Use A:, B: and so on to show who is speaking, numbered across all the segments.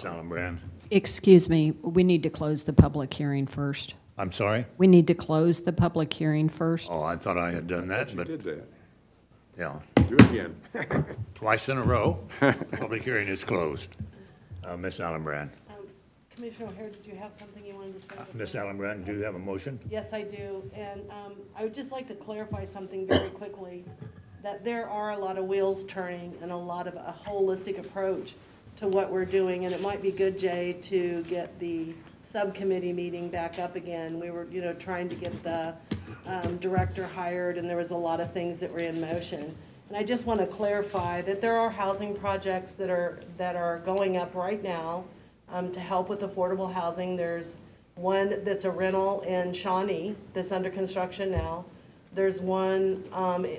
A: Ms. Allenbrand.
B: Excuse me, we need to close the public hearing first.
A: I'm sorry?
B: We need to close the public hearing first.
A: Oh, I thought I had done that,
C: You
A: but,
C: did that.
A: yeah,
C: Do it again.
A: twice in a row. Public hearing is closed. Ms. Allenbrand.
D: Commissioner O'Hare, did you have something you wanted to say?
A: Ms. Allenbrand, do you have a motion?
D: Yes, I do. And I would just like to clarify something very quickly, that there are a lot of wheels turning and a holistic approach to what we're doing. And it might be good, Jay, to get the subcommittee meeting back up again. We were, trying to get the director hired, and there was a lot of things that were in motion. And I just want to clarify that there are housing projects that are going up right now to help with affordable housing. There's one that's a rental in Shawnee that's under construction now. There's one,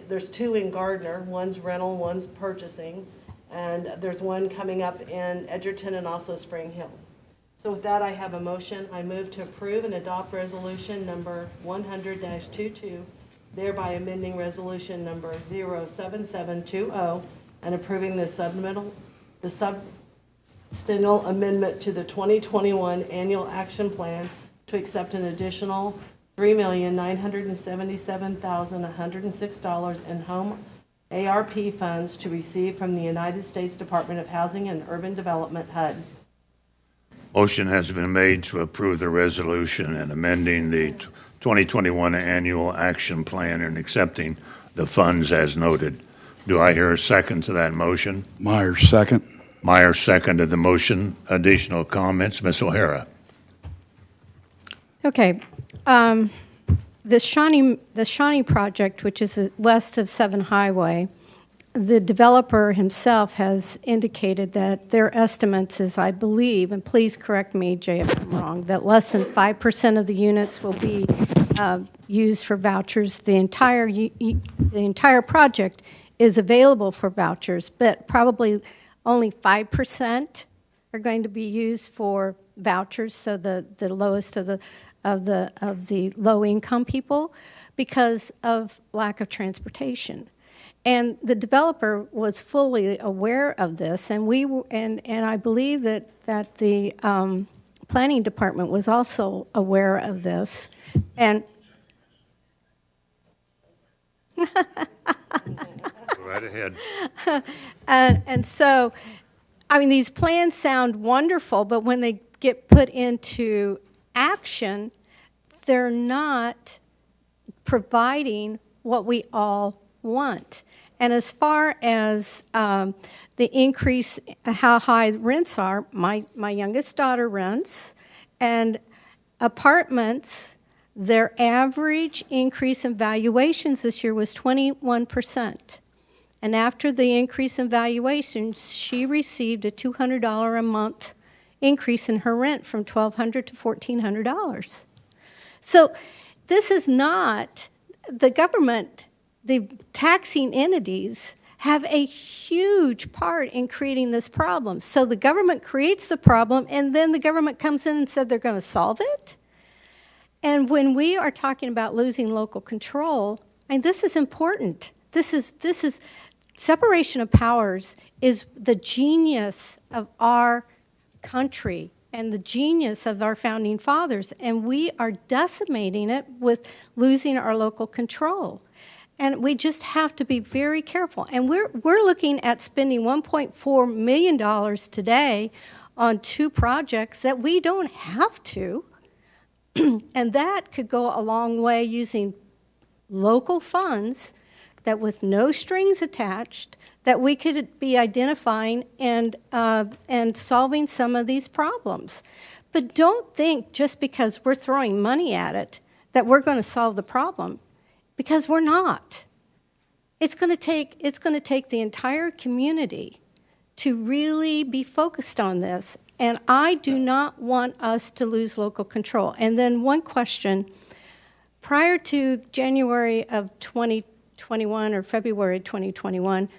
D: there's two in Gardner. One's rental, one's purchasing. And there's one coming up in Edgerton and also Spring Hill. So with that, I have a motion. I move to approve and adopt resolution number 100-22, thereby amending resolution number 07720 and approving the substantial amendment to the 2021 annual action plan to accept an additional $3,977,106 in home ARP funds to receive from the United States Department of Housing and Urban Development, HUD.
A: Motion has been made to approve the resolution and amending the 2021 annual action plan and accepting the funds as noted. Do I hear a second to that motion?
E: Myers, second.
A: Meyer seconded the motion. Additional comments? Ms. O'Hara.
F: Okay. The Shawnee project, which is west of 7 Highway, the developer himself has indicated that their estimates is, I believe, and please correct me, Jay, if I'm wrong, that less than 5% of the units will be used for vouchers. The entire project is available for vouchers, but probably only 5% are going to be used for vouchers, so the lowest of the low-income people, because of lack of transportation. And the developer was fully aware of this, and I believe that the planning department was also aware of this. And
A: Right ahead.
F: and so, I mean, these plans sound wonderful, but when they get put into action, they're not providing what we all want. And as far as the increase, how high rents are, my youngest daughter rents, and apartments, their average increase in valuations this year was 21%. And after the increase in valuations, she received a $200 a month increase in her rent from $1,200 to $1,400. So this is not the government. The taxing entities have a huge part in creating this problem. So the government creates the problem, and then the government comes in and said they're going to solve it. And when we are talking about losing local control, and this is important. This is separation of powers is the genius of our country and the genius of our founding fathers, and we are decimating it with losing our local control. And we just have to be very careful. And we're looking at spending $1.4 million today on 2 projects that we don't have to. And that could go a long way using local funds that with no strings attached, that we could be identifying and solving some of these problems. But don't think just because we're throwing money at it that we're going to solve the problem, because we're not. It's going to take the entire community to really be focused on this. And I do not want us to lose local control. And then one question. Prior to January of 2021 or February 2021,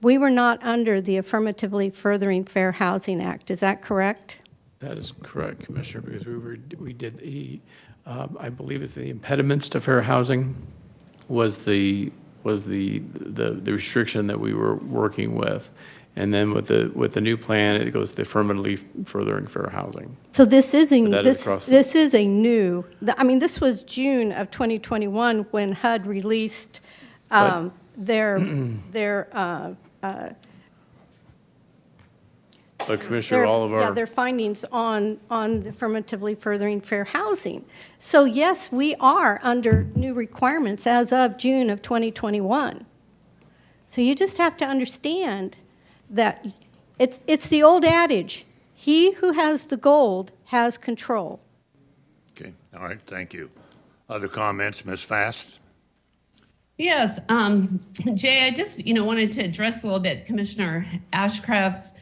F: we were not under the Affirmatively Furthering Fair Housing Act. Is that correct?
G: That is correct, Commissioner, because we did the, I believe it's the impediments to fair housing was the restriction that we were working with. And then with the new plan, it goes to affirmatively furthering fair housing.
F: So this is
G: But that is across the-
F: this is a new, I mean, this was June of 2021 when HUD released their
G: But Commissioner, all of
F: yeah,
G: our,
F: their findings on affirmatively furthering fair housing. So yes, we are under new requirements as of June of 2021. So you just have to understand that it's the old adage, he who has the gold has control.
A: Okay, all right, thank you. Other comments, Ms. Fast?
C: Yes, Jay, I just, wanted to address a little bit Commissioner Ashcraft's,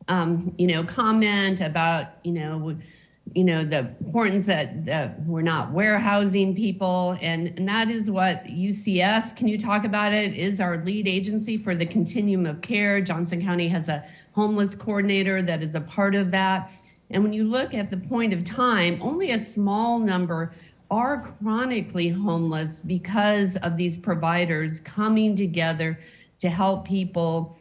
C: comment about, the importance that we're not warehousing people. And that is what UCS, can you talk about it, is our lead agency for the continuum of care. Johnson County has a homeless coordinator that is a part of that. And when you look at the point of time, only a small number are chronically homeless because of these providers coming together to help people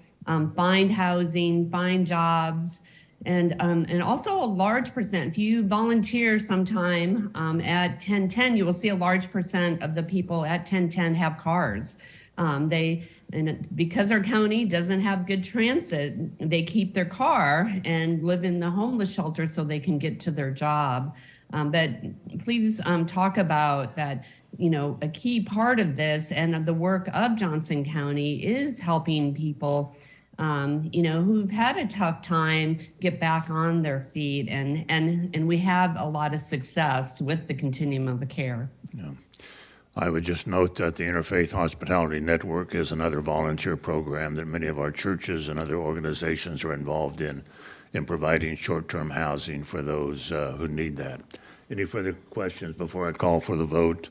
C: find housing, find jobs, and also a large percent. If you volunteer sometime at 1010, you will see a large percent of the people at 1010 have cars. Because our county doesn't have good transit, they keep their car and live in the homeless shelter so they can get to their job. But please talk about that. A key part of this and of the work of Johnson County is helping people, who've had a tough time get back on their feet, and we have a lot of success with the continuum of care.
A: Yeah. I would just note that the Interfaith Hospitality Network is another volunteer program that many of our churches and other organizations are involved in providing short-term housing for those who need that. Any further questions before I call for the vote?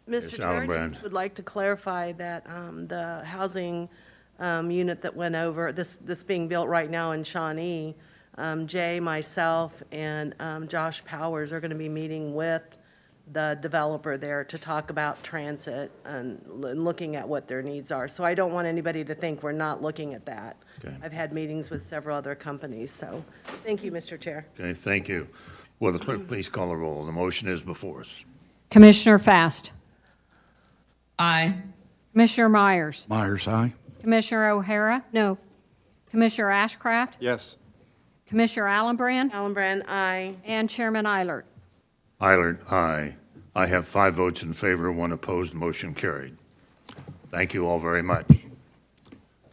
D: Mr. Chair, I
A: Allenbrand.
D: just would like to clarify that the housing unit that went over, that's being built right now in Shawnee, Jay, myself, and Josh Powers are going to be meeting with the developer there to talk about transit and looking at what their needs are. So I don't want anybody to think we're not looking at that.
A: Okay.
D: I've had meetings with several other companies, so thank you, Mr. Chair.
A: Okay, thank you. Will the clerk please call the roll? The motion is before us.
B: Commissioner Fast.
C: Aye.
B: Commissioner Myers.
E: Myers, aye.
B: Commissioner O'Hara.
F: No,
B: Commissioner Ashcraft.
E: Yes.
B: Commissioner Allenbrand.
D: Allenbrand, aye.
B: And Chairman Eilert.
A: Eilert, aye. I have 5 votes in favor, 1 opposed, motion carried. Thank you all very much.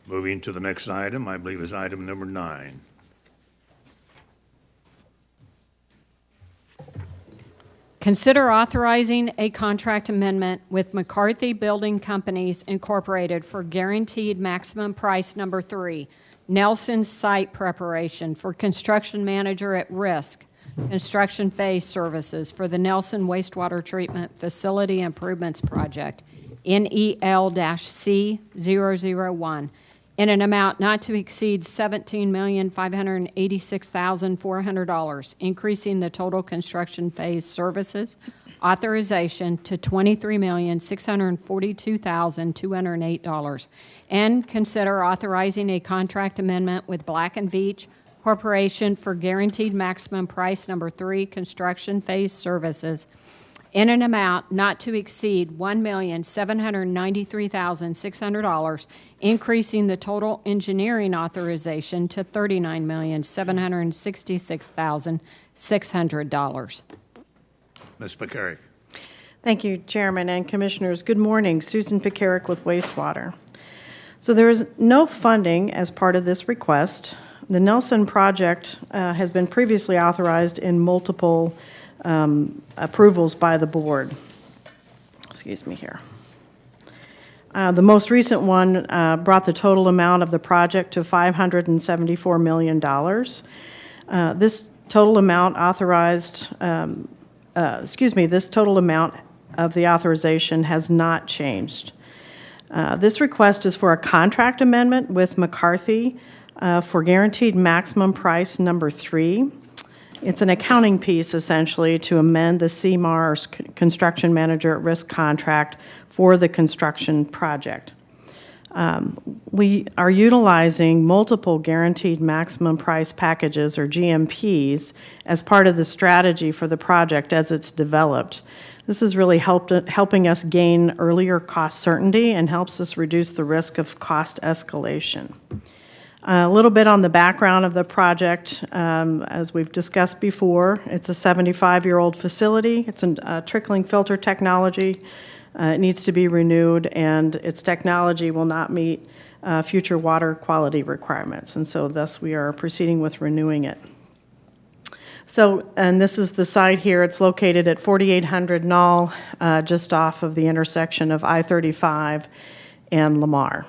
A: Moving to the next item, I believe is item number 9.
B: Consider authorizing a contract amendment with McCarthy Building Companies Incorporated for guaranteed maximum price number 3, Nelson Site Preparation for construction manager at risk, construction phase services for the Nelson Wastewater Treatment Facility Improvements Project, NEL-C001, in an amount not to exceed $17,586,400, increasing the total construction phase services authorization to $23,642,208, and consider authorizing a contract amendment with Black & Veatch Corporation for guaranteed maximum price number 3 construction phase services in an amount not to exceed $1,793,600, increasing the total engineering authorization to $39,766,600.
A: Ms. McCarrick.
H: Thank you, Chairman and Commissioners. Good morning. Susan Picaric with Wastewater. So there is no funding as part of this request. The Nelson project has been previously authorized in multiple approvals by the board. Excuse me here. The most recent one brought the total amount of the project to $574 million. This total amount this total amount of the authorization has not changed. This request is for a contract amendment with McCarthy for guaranteed maximum price number 3. It's an accounting piece, essentially, to amend the CMAR's construction manager at risk contract for the construction project. We are utilizing multiple guaranteed maximum price packages, or GMPs, as part of the strategy for the project as it's developed. This has really helping us gain earlier cost certainty and helps us reduce the risk of cost escalation. A little bit on the background of the project. As we've discussed before, it's a 75-year-old facility. It's a trickling filter technology. It needs to be renewed, and its technology will not meet future water quality requirements, and so thus we are proceeding with renewing it. So, and this is the site here. It's located at 4800 Knoll, just off of the intersection of I-35 and Lamar.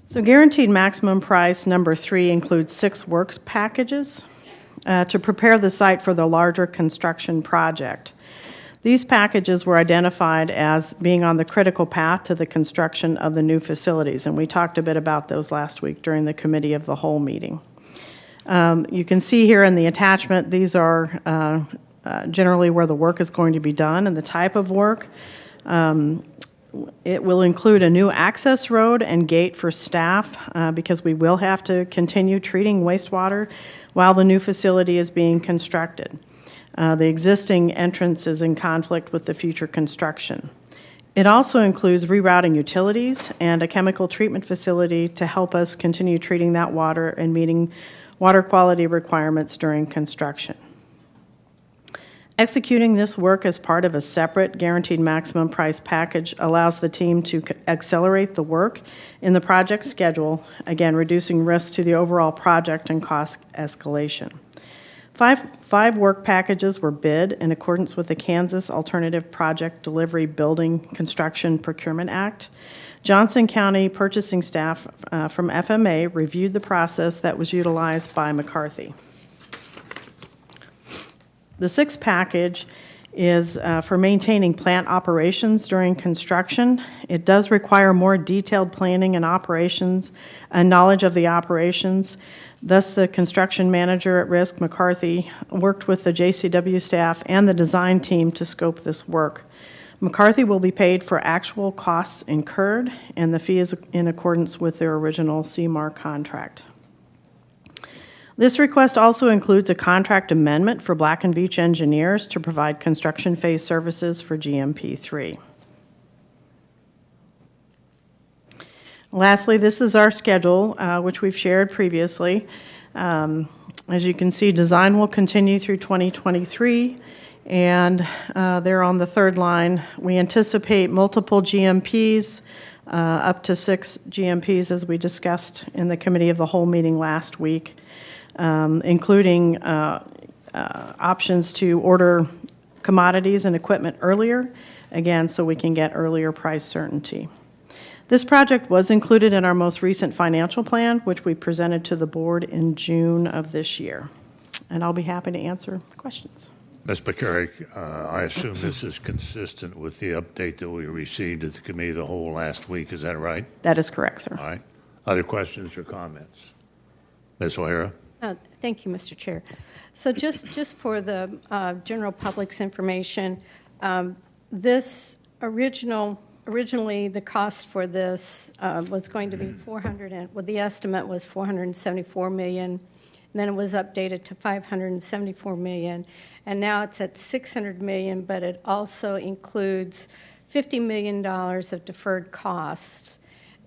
H: So guaranteed maximum price number 3 includes 6 works packages to prepare the site for the larger construction project. These packages were identified as being on the critical path to the construction of the new facilities, and we talked a bit about those last week during the Committee of the Whole meeting. You can see here in the attachment, these are generally where the work is going to be done and the type of work. It will include a new access road and gate for staff because we will have to continue treating wastewater while the new facility is being constructed. The existing entrance is in conflict with the future construction. It also includes rerouting utilities and a chemical treatment facility to help us continue treating that water and meeting water quality requirements during construction. Executing this work as part of a separate guaranteed maximum price package allows the team to accelerate the work in the project schedule, again, reducing risk to the overall project and cost escalation. Five work packages were bid in accordance with the Kansas Alternative Project Delivery Building Construction Procurement Act. Johnson County purchasing staff from FMA reviewed the process that was utilized by McCarthy. The 6th package is for maintaining plant operations during construction. It does require more detailed planning and operations and knowledge of the operations. Thus, the construction manager at risk, McCarthy, worked with the JCW staff and the design team to scope this work. McCarthy will be paid for actual costs incurred, and the fee is in accordance with their original CMAR contract. This request also includes a contract amendment for Black & Veatch engineers to provide construction phase services for GMP3. Lastly, this is our schedule, which we've shared previously. As you can see, design will continue through 2023, and there on the 3rd line, we anticipate multiple GMPs, up to 6 GMPs, as we discussed in the Committee of the Whole meeting last week, including options to order commodities and equipment earlier, again, so we can get earlier price certainty. This project was included in our most recent financial plan, which we presented to the board in June of this year. And I'll be happy to answer questions.
A: Ms. McCarrick, I assume this is consistent with the update that we received at the Committee of the Whole last week. Is that right?
H: That is correct, sir.
A: All right. Other questions or comments? Ms. O'Hara?
F: Thank you, Mr. Chair. So just for the general public's information, this originally the cost for this was going to be the estimate was $474 million, and then it was updated to $574 million, and now it's at $600 million, but it also includes $50 million of deferred costs.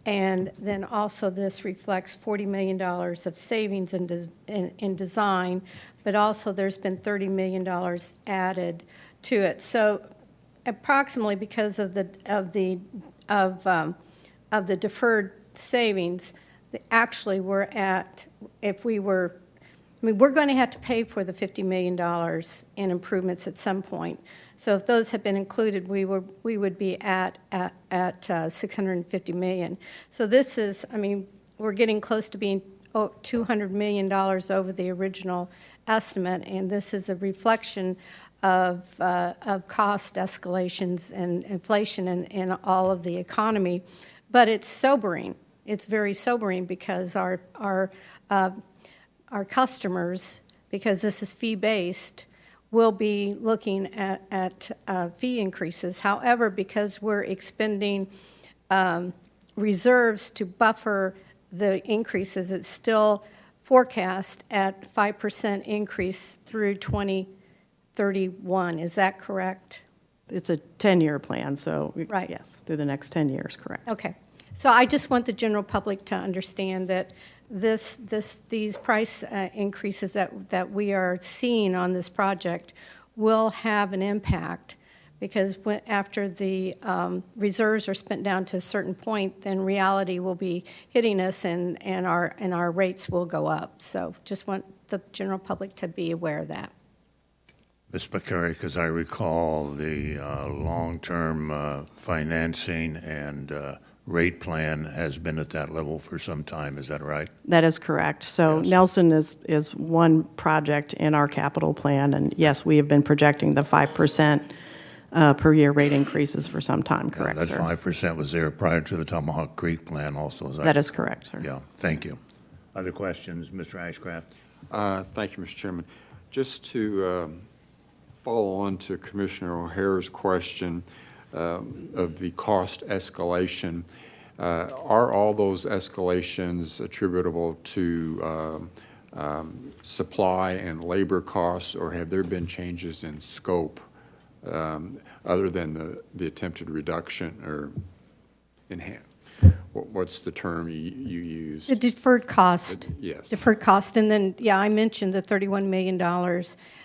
F: And then also this reflects $40 million of savings in design, but also there's been $30 million added to it. So approximately because of the deferred savings, actually we're at, we're going to have to pay for the $50 million in improvements at some point. So if those had been included, we would be at $650 million. So this is, we're getting close to being $200 million over the original estimate, and this is a reflection of cost escalations and inflation in all of the economy. But it's sobering. It's very sobering because our customers, because this is fee-based, will be looking at fee increases. However, because we're expending reserves to buffer the increases. It's still forecast at 5% increase through 2031. Is that correct?
H: It's a 10-year plan, so
F: Right.
H: yes, through the next 10 years, correct.
F: Okay. So I just want the general public to understand that these price increases that we are seeing on this project will have an impact, because after the reserves are spent down to a certain point, then reality will be hitting us, and our rates will go up. So just want the general public to be aware of that.
A: Ms. McCarrick, as I recall, the long-term financing and rate plan has been at that level for some time. Is that right?
H: That is correct. So
A: Yes.
H: Nelson is one project in our capital plan, and yes, we have been projecting the 5% per year rate increases for some time, correct,
A: That
H: sir?
A: 5% was there prior to the Tomahawk Creek plan also, is that?
H: That is correct, sir.
A: Yeah, thank you. Other questions, Mr. Ashcraft?
E: Thank you, Mr. Chairman. Just to follow on to Commissioner O'Hara's question of the cost escalation, are all those escalations attributable to supply and labor costs, or have there been changes in scope other than the attempted reduction or enhance? What's the term you use?
F: The deferred cost.
E: Yes.
F: Deferred cost. And then, yeah, I mentioned the $31 million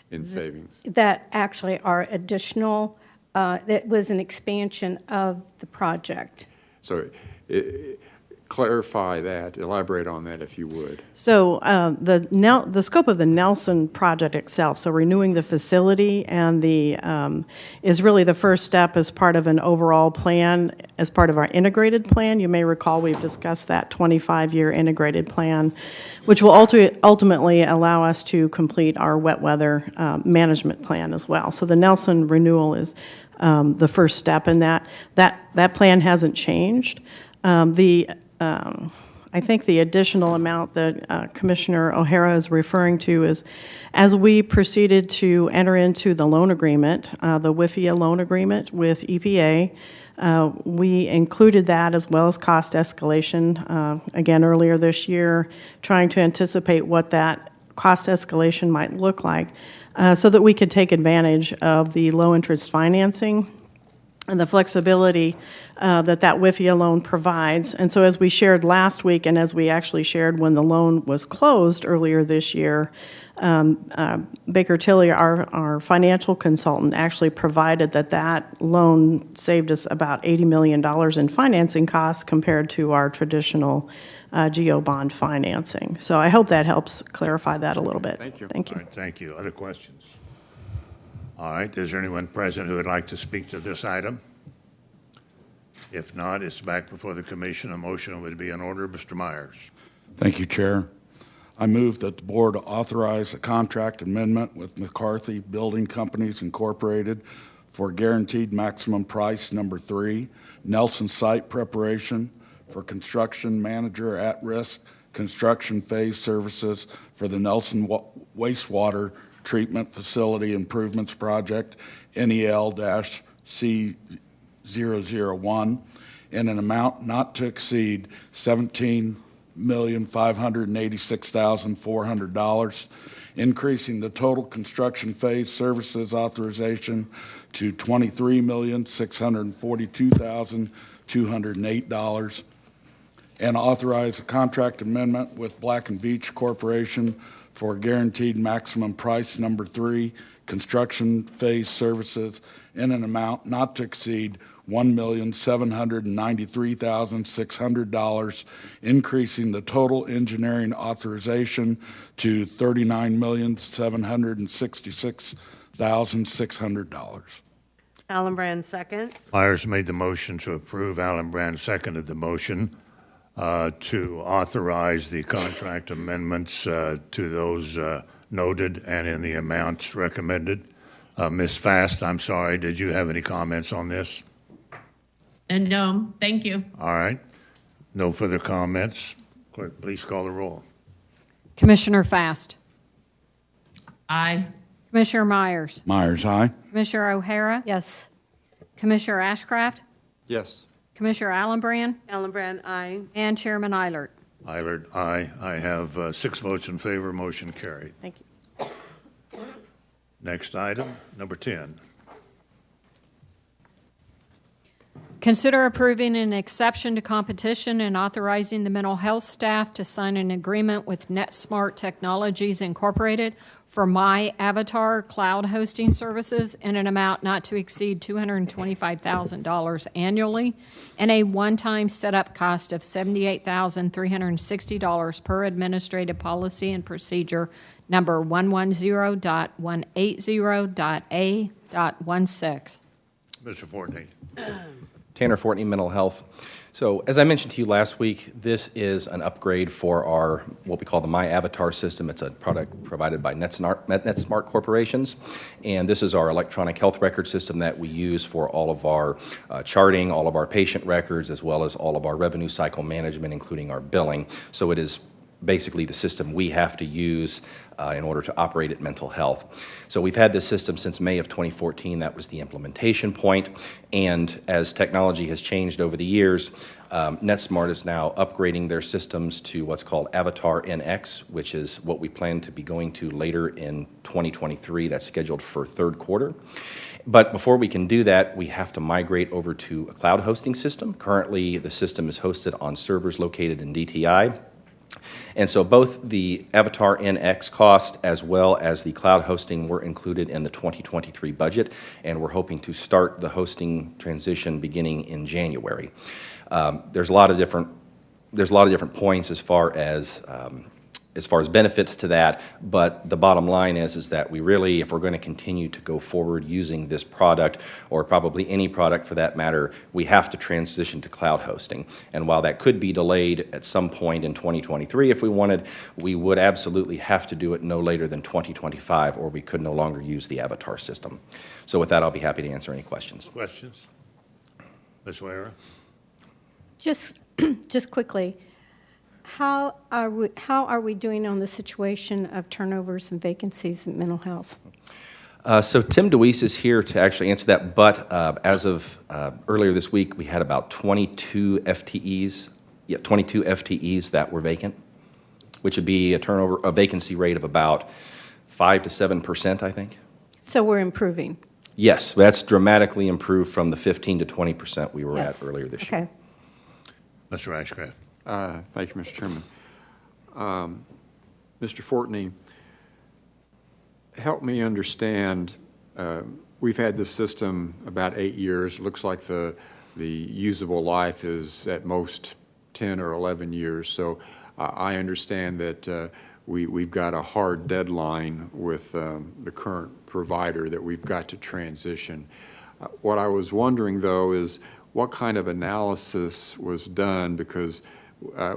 E: In savings.
F: that actually are additional, that was an expansion of the project.
E: So clarify that, elaborate on that if you would.
H: So the scope of the Nelson project itself, so renewing the facility and is really the first step as part of an overall plan, as part of our integrated plan. You may recall we've discussed that 25-year integrated plan, which will ultimately allow us to complete our wet weather management plan as well. So the Nelson renewal is the first step in that. That plan hasn't changed. I think the additional amount that Commissioner O'Hara is referring to is, as we proceeded to enter into the loan agreement, the WIFIA loan agreement with EPA, we included that as well as cost escalation, again, earlier this year, trying to anticipate what that cost escalation might look like, so that we could take advantage of the low-interest financing and the flexibility that WIFIA loan provides. And so as we shared last week, and as we actually shared when the loan was closed earlier this year, Baker Tilly, our financial consultant, actually provided that loan saved us about $80 million in financing costs compared to our traditional GO bond financing. So I hope that helps clarify that a little bit.
E: Thank you.
H: Thank
A: All
H: you.
A: right, thank you. Other questions? All right, is there anyone present who would like to speak to this item? If not, it's back before the commission. A motion would be in order. Mr. Myers.
I: Thank you, Chair. I move that the board authorize a contract amendment with McCarthy Building Companies Incorporated for guaranteed maximum price number 3, Nelson site preparation for construction manager at-risk construction phase services for the Nelson wastewater treatment facility improvements project, NEL-C001, in an amount not to exceed $17,586,400, increasing the total construction phase services authorization to $23,642,208, and authorize a contract amendment with Black & Veatch Corporation for guaranteed maximum price number 3, construction phase services, in an amount not to exceed $1,793,600, increasing the total engineering authorization to $39,766,600.
J: Allen Brand, second.
A: Myers made the motion to approve. Allen Brand seconded the motion to authorize the contract amendments to those noted and in the amounts recommended. Ms. Fast, I'm sorry, did you have any comments on this?
C: And no, thank you.
A: All right. No further comments. Clerk, please call the roll.
B: Commissioner Fast.
C: Aye.
B: Commissioner Myers.
I: Myers, aye.
B: Commissioner O'Hara.
F: Yes.
B: Commissioner Ashcraft.
E: Yes.
B: Commissioner Allenbrand,
J: Allenbrand, aye.
B: and Chairman Eilert.
A: Eilert, aye. I have 6 votes in favor, motion carried.
H: Thank you.
A: Next item, number 10.
B: Consider approving an exception to competition and authorizing the mental health staff to sign an agreement with NetSmart Technologies Incorporated for My Avatar cloud hosting services in an amount not to exceed $225,000 annually and a one-time setup cost of $78,360 per administrative policy and procedure number 110.180.a.16.
A: Mr. Fortney.
K: Tanner Fortney, Mental Health. So as I mentioned to you last week, this is an upgrade for our, what we call the My Avatar system. It's a product provided by NetSmart Corporations, and this is our electronic health record system that we use for all of our charting, all of our patient records, as well as all of our revenue cycle management, including our billing. So it is basically the system we have to use in order to operate at mental health. So we've had this system since May of 2014. That was the implementation point. And as technology has changed over the years, NetSmart is now upgrading their systems to what's called Avatar NX, which is what we plan to be going to later in 2023. That's scheduled for third quarter. But before we can do that, we have to migrate over to a cloud hosting system. Currently, the system is hosted on servers located in DTI. And so both the Avatar NX cost as well as the cloud hosting were included in the 2023 budget, and we're hoping to start the hosting transition beginning in January. There's a lot of different points as far as benefits to that, but the bottom line is that we really, if we're going to continue to go forward using this product, or probably any product for that matter, we have to transition to cloud hosting. And while that could be delayed at some point in 2023 if we wanted, we would absolutely have to do it no later than 2025, or we could no longer use the Avatar system. So with that, I'll be happy to answer any questions.
A: Questions? Ms. Wera?
F: Just quickly, how are we doing on the situation of turnovers and vacancies in mental health?
K: So Tim DeWeese is here to actually answer that, but as of earlier this week, we had about 22 FTEs that were vacant, which would be a vacancy rate of about 5 to 7%, I think.
F: So we're improving?
K: Yes, that's dramatically improved from the 15 to 20% we were
F: Yes.
K: at earlier this
F: Okay.
K: year.
A: Mr. Ashcraft?
E: Thank you, Mr. Chairman. Mr. Fortney, help me understand, we've had this system about 8 years. It looks like the usable life is at most 10 or 11 years. So I understand that we've got a hard deadline with the current provider that we've got to transition. What I was wondering, though, is what kind of analysis was done, because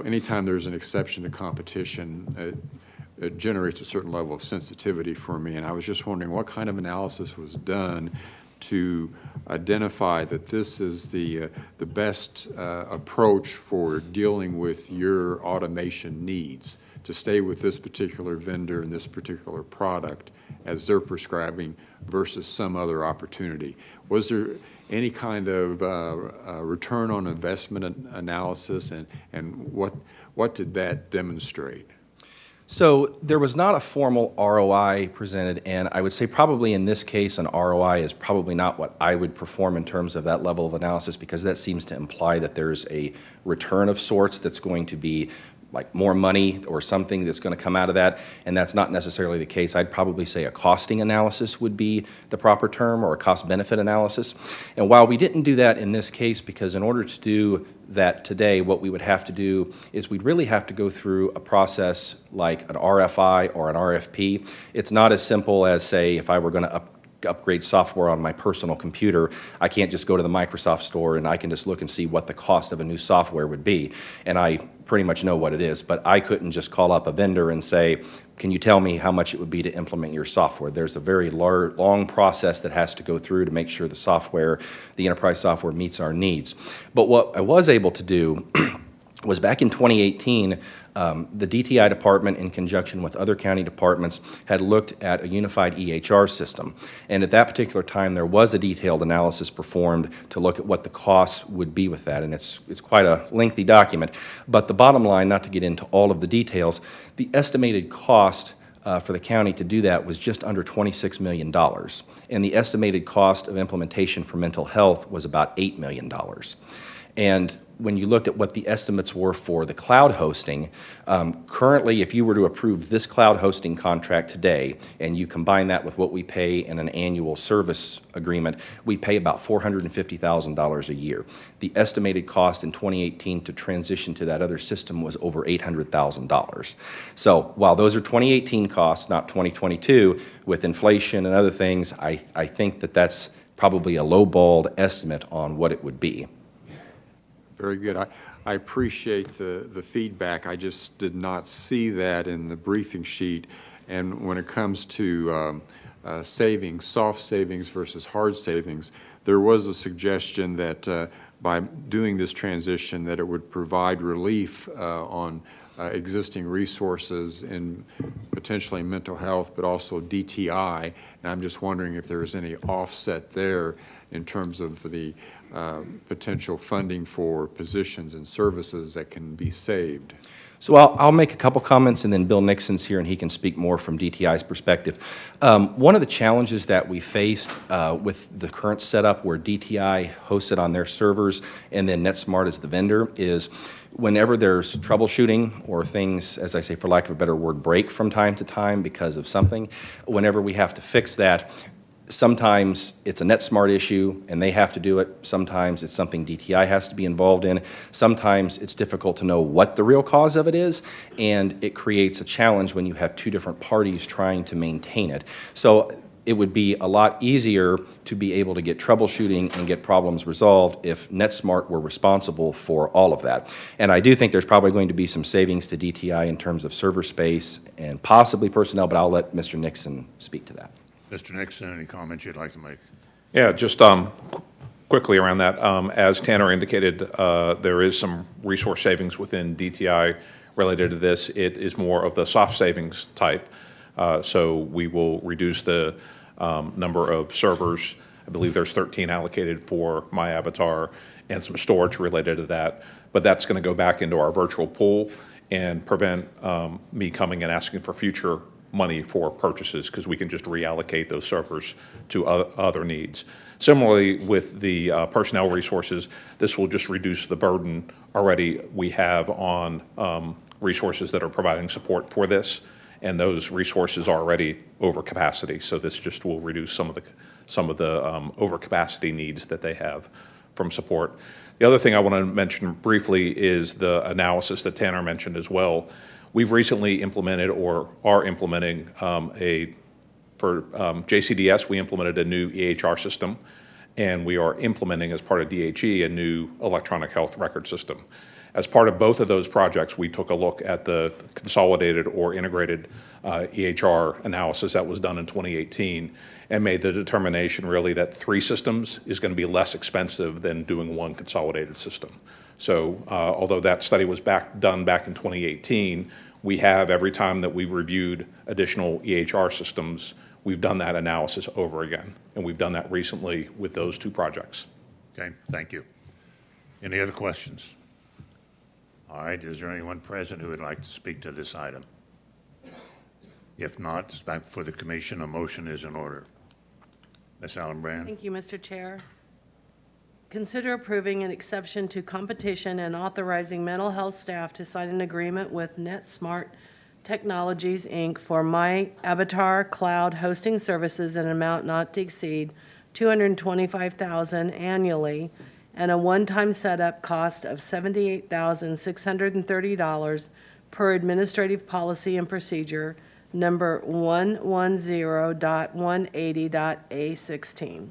E: anytime there's an exception to competition, it generates a certain level of sensitivity for me, and I was just wondering what kind of analysis was done to identify that this is the best approach for dealing with your automation needs, to stay with this particular vendor and this particular product as they're prescribing versus some other opportunity. Was there any kind of return on investment analysis, and what did that demonstrate?
K: So there was not a formal ROI presented, and I would say probably in this case an ROI is probably not what I would perform in terms of that level of analysis, because that seems to imply that there's a return of sorts that's going to be like more money or something that's going to come out of that, and that's not necessarily the case. I'd probably say a costing analysis would be the proper term, or a cost-benefit analysis. And while we didn't do that in this case, because in order to do that today, what we would have to do is we'd really have to go through a process like an RFI or an RFP. It's not as simple as, say, if I were going to upgrade software on my personal computer, I can't just go to the Microsoft store and I can just look and see what the cost of a new software would be. And I pretty much know what it is, but I couldn't just call up a vendor and say, can you tell me how much it would be to implement your software? There's a very long process that has to go through to make sure the enterprise software meets our needs. But what I was able to do was back in 2018, the DTI department, in conjunction with other county departments, had looked at a unified EHR system. And at that particular time, there was a detailed analysis performed to look at what the costs would be with that. And it's quite a lengthy document. But the bottom line, not to get into all of the details, the estimated cost for the county to do that was just under $26 million. And the estimated cost of implementation for mental health was about $8 million. And when you looked at what the estimates were for the cloud hosting, currently, if you were to approve this cloud hosting contract today, and you combine that with what we pay in an annual service agreement, we pay about $450,000 a year. The estimated cost in 2018 to transition to that other system was over $800,000. So while those are 2018 costs, not 2022, with inflation and other things, I think that that's probably a low-balled estimate on what it would be.
E: Very good. I appreciate the feedback. I just did not see that in the briefing sheet. And when it comes to savings, soft savings versus hard savings, there was a suggestion that by doing this transition that it would provide relief on existing resources in potentially mental health, but also DTI. And I'm just wondering if there's any offset there in terms of the potential funding for positions and services that can be saved.
K: So I'll make a couple comments, and then Bill Nixon's here, and he can speak more from DTI's perspective. One of the challenges that we faced with the current setup where DTI hosts it on their servers and then NetSmart is the vendor is whenever there's troubleshooting or things, as I say, for lack of a better word, break from time to time because of something, whenever we have to fix that, sometimes it's a NetSmart issue and they have to do it. Sometimes it's something DTI has to be involved in. Sometimes it's difficult to know what the real cause of it is, and it creates a challenge when you have two different parties trying to maintain it. So it would be a lot easier to be able to get troubleshooting and get problems resolved if NetSmart were responsible for all of that. And I do think there's probably going to be some savings to DTI in terms of server space and possibly personnel, but I'll let Mr. Nixon speak to that.
A: Mr. Nixon, any comments you'd like to make?
L: Yeah, just quickly around that. As Tanner indicated, there is some resource savings within DTI related to this. It is more of the soft savings type. So we will reduce the number of servers. I believe there's 13 allocated for My Avatar and some storage related to that. But that's going to go back into our virtual pool and prevent me coming and asking for future money for purchases, because we can just reallocate those servers to other needs. Similarly, with the personnel resources, this will just reduce the burden already we have on resources that are providing support for this, and those resources are already over capacity. So this just will reduce some of the overcapacity needs that they have from support. The other thing I want to mention briefly is the analysis that Tanner mentioned as well. We've recently implemented or are implementing for JCDS, we implemented a new EHR system, and we are implementing as part of DHE a new electronic health record system. As part of both of those projects, we took a look at the consolidated or integrated EHR analysis that was done in 2018 and made the determination really that 3 systems is going to be less expensive than doing one consolidated system. So although that study was done back in 2018, we have, every time that we've reviewed additional EHR systems, we've done that analysis over again. And we've done that recently with those 2 projects.
A: Okay, thank you. Any other questions? All right, is there anyone present who would like to speak to this item? If not, it's back before the commission. A motion is in order. Ms. Allenbrand.
D: Thank you, Mr. Chair. Consider approving an exception to competition and authorizing mental health staff to sign an agreement with NetSmart Technologies, Inc. for My Avatar Cloud hosting services in an amount not to exceed $225,000 annually and a one-time setup cost of $78,630 per administrative policy and procedure number 110.180.A16.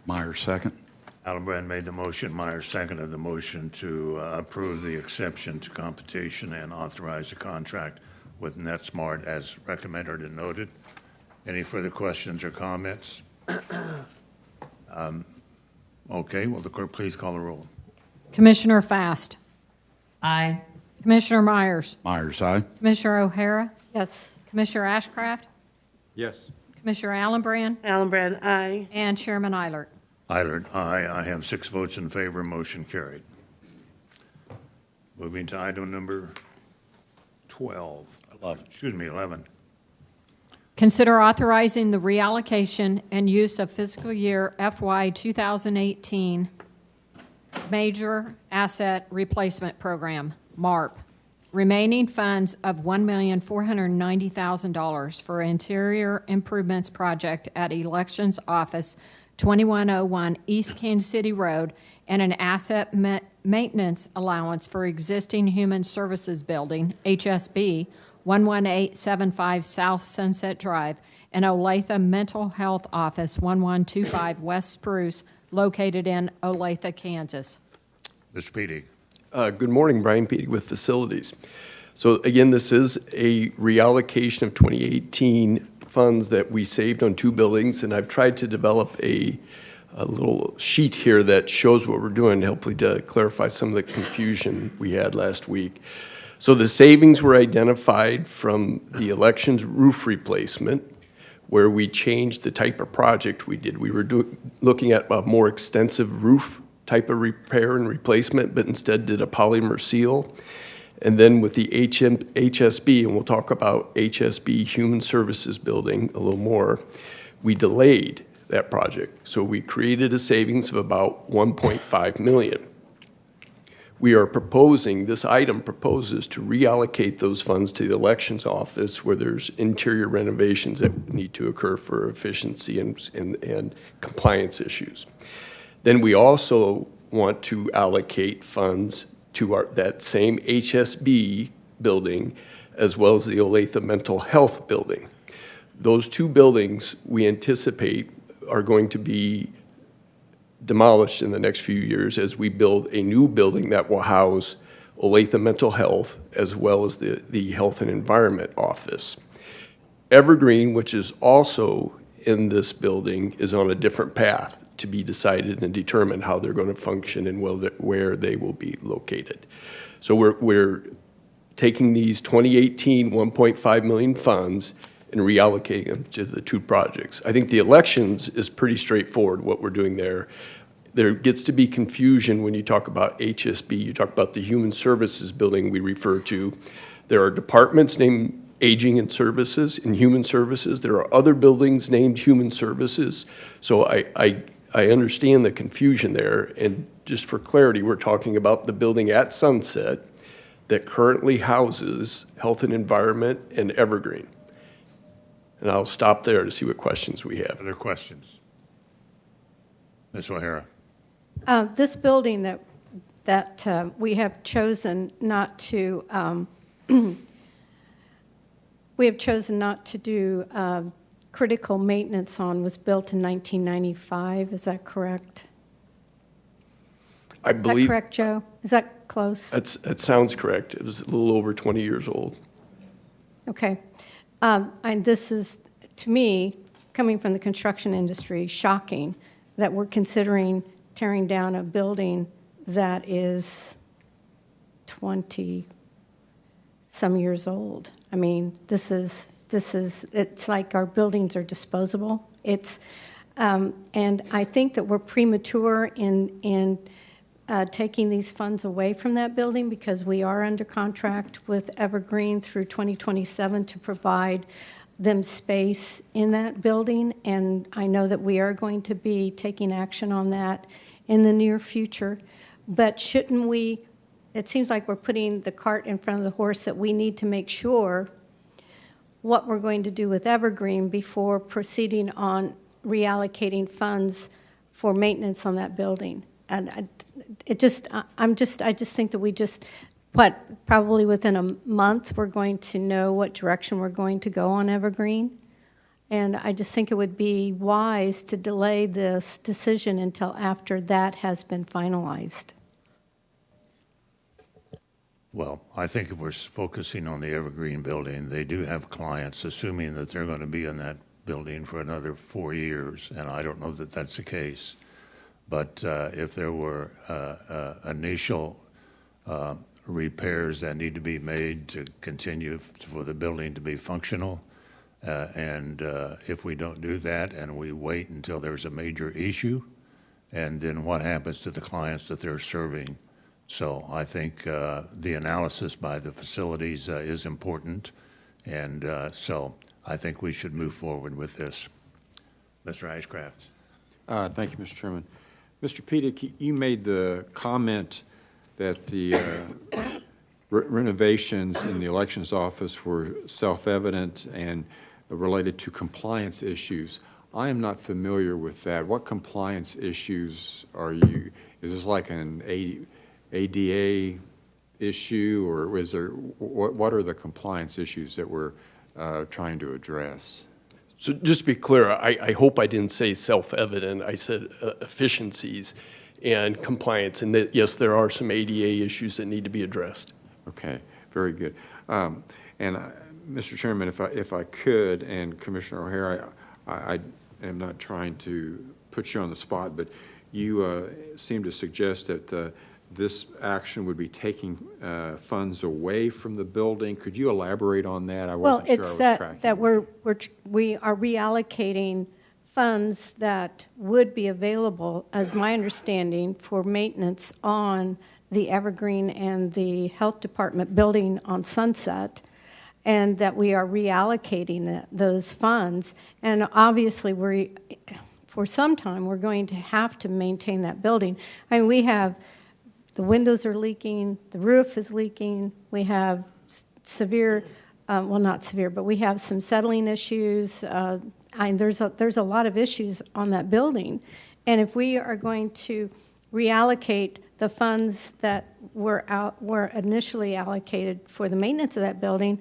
I: Myers, second.
A: Allenbrand made the motion. Myers seconded the motion to approve the exception to competition and authorize the contract with NetSmart as recommended and noted. Any further questions or comments? Okay, will the clerk please call the roll?
B: Commissioner Fast,
C: Aye.
B: Commissioner Myers,
I: Myers, aye.
B: Commissioner O'Hara,
F: Yes.
B: Commissioner Ashcraft,
E: Yes.
B: Commissioner Allenbrand,
D: Allenbrand, aye.
B: and Chairman Eilert.
A: Eilert, aye. I have 6 votes in favor, motion carried. Moving to item number 12. 11.
B: Consider authorizing the reallocation and use of fiscal year FY 2018 Major Asset Replacement Program, MARP, remaining funds of $1,490,000 for interior improvements project at Elections Office, 2101 East Kansas City Road, and an asset maintenance allowance for existing Human Services Building, HSB, 11875 South Sunset Drive, and Olathe Mental Health Office, 1125 West Spruce, located in Olathe, Kansas.
A: Mr. Pedig.
M: Good morning, Brian Pedig with Facilities. So again, this is a reallocation of 2018 funds that we saved on 2 buildings, and I've tried to develop a little sheet here that shows what we're doing, hopefully to clarify some of the confusion we had last week. So the savings were identified from the elections roof replacement, where we changed the type of project we did. We were looking at a more extensive roof type of repair and replacement, but instead did a polymer seal. And then with the HSB, and we'll talk about HSB Human Services Building a little more, we delayed that project. So we created a savings of about $1.5 million. We are proposing, this item proposes to reallocate those funds to the elections office where there's interior renovations that need to occur for efficiency and compliance issues. Then we also want to allocate funds to that same HSB building as well as the Olathe Mental Health Building. Those 2 buildings we anticipate are going to be demolished in the next few years as we build a new building that will house Olathe Mental Health as well as the Health and Environment Office. Evergreen, which is also in this building, is on a different path to be decided and determined how they're going to function and where they will be located. So we're taking these 2018 $1.5 million funds and reallocating them to the 2 projects. I think the elections is pretty straightforward, what we're doing there. There gets to be confusion when you talk about HSB. You talk about the Human Services Building we refer to. There are departments named Aging and Services and Human Services. There are other buildings named Human Services. So I understand the confusion there. And just for clarity, we're talking about the building at Sunset that currently houses Health and Environment and Evergreen. And I'll stop there to see what questions we have.
A: Other questions? Ms. O'Hara.
F: This building that we have chosen not to do critical maintenance on was built in 1995. Is that correct?
M: I believe.
F: Is that correct, Joe? Is that close?
M: That sounds correct. It was a little over 20 years old.
F: Okay. And this is, to me, coming from the construction industry, shocking that we're considering tearing down a building that is 20-some years old. I mean, it's like our buildings are disposable. And I think that we're premature in taking these funds away from that building because we are under contract with Evergreen through 2027 to provide them space in that building. And I know that we are going to be taking action on that in the near future. But shouldn't we, it seems like we're putting the cart in front of the horse, that we need to make sure what we're going to do with Evergreen before proceeding on reallocating funds for maintenance on that building. And I just think that we probably within a month, we're going to know what direction we're going to go on Evergreen. And I just think it would be wise to delay this decision until after that has been finalized.
A: Well, I think if we're focusing on the Evergreen building, they do have clients, assuming that they're going to be in that building for another 4 years, and I don't know that that's the case. But if there were initial repairs that need to be made to continue for the building to be functional. And if we don't do that and we wait until there's a major issue, and then what happens to the clients that they're serving? So I think the analysis by the facilities is important, and so I think we should move forward with this. Mr. Ashcraft.
E: Thank you, Mr. Chairman. Mr. Pedic, you made the comment that the renovations in the elections office were self-evident and related to compliance issues. I am not familiar with that. What compliance issues are you, is this like an ADA issue, or is there, what are the compliance issues that we're trying to address?
M: So just to be clear, I hope I didn't say self-evident. I said efficiencies and compliance, and that, yes, there are some ADA issues that need to be addressed.
E: Okay, very good. Mr. Chairman, if I could, and Commissioner O'Hara, I am not trying to put you on the spot, but you seem to suggest that this action would be taking funds away from the building. Could you elaborate on that? I wasn't sure I was tracking.
F: That we are reallocating funds that would be available, as my understanding, for maintenance on the Evergreen and the Health Department building on Sunset, and that we are reallocating those funds. And obviously, for some time, we're going to have to maintain that building. I mean, we have, the windows are leaking, the roof is leaking, we have severe, well, not severe, but we have some settling issues. There's a lot of issues on that building. And if we are going to reallocate the funds that were initially allocated for the maintenance of that building,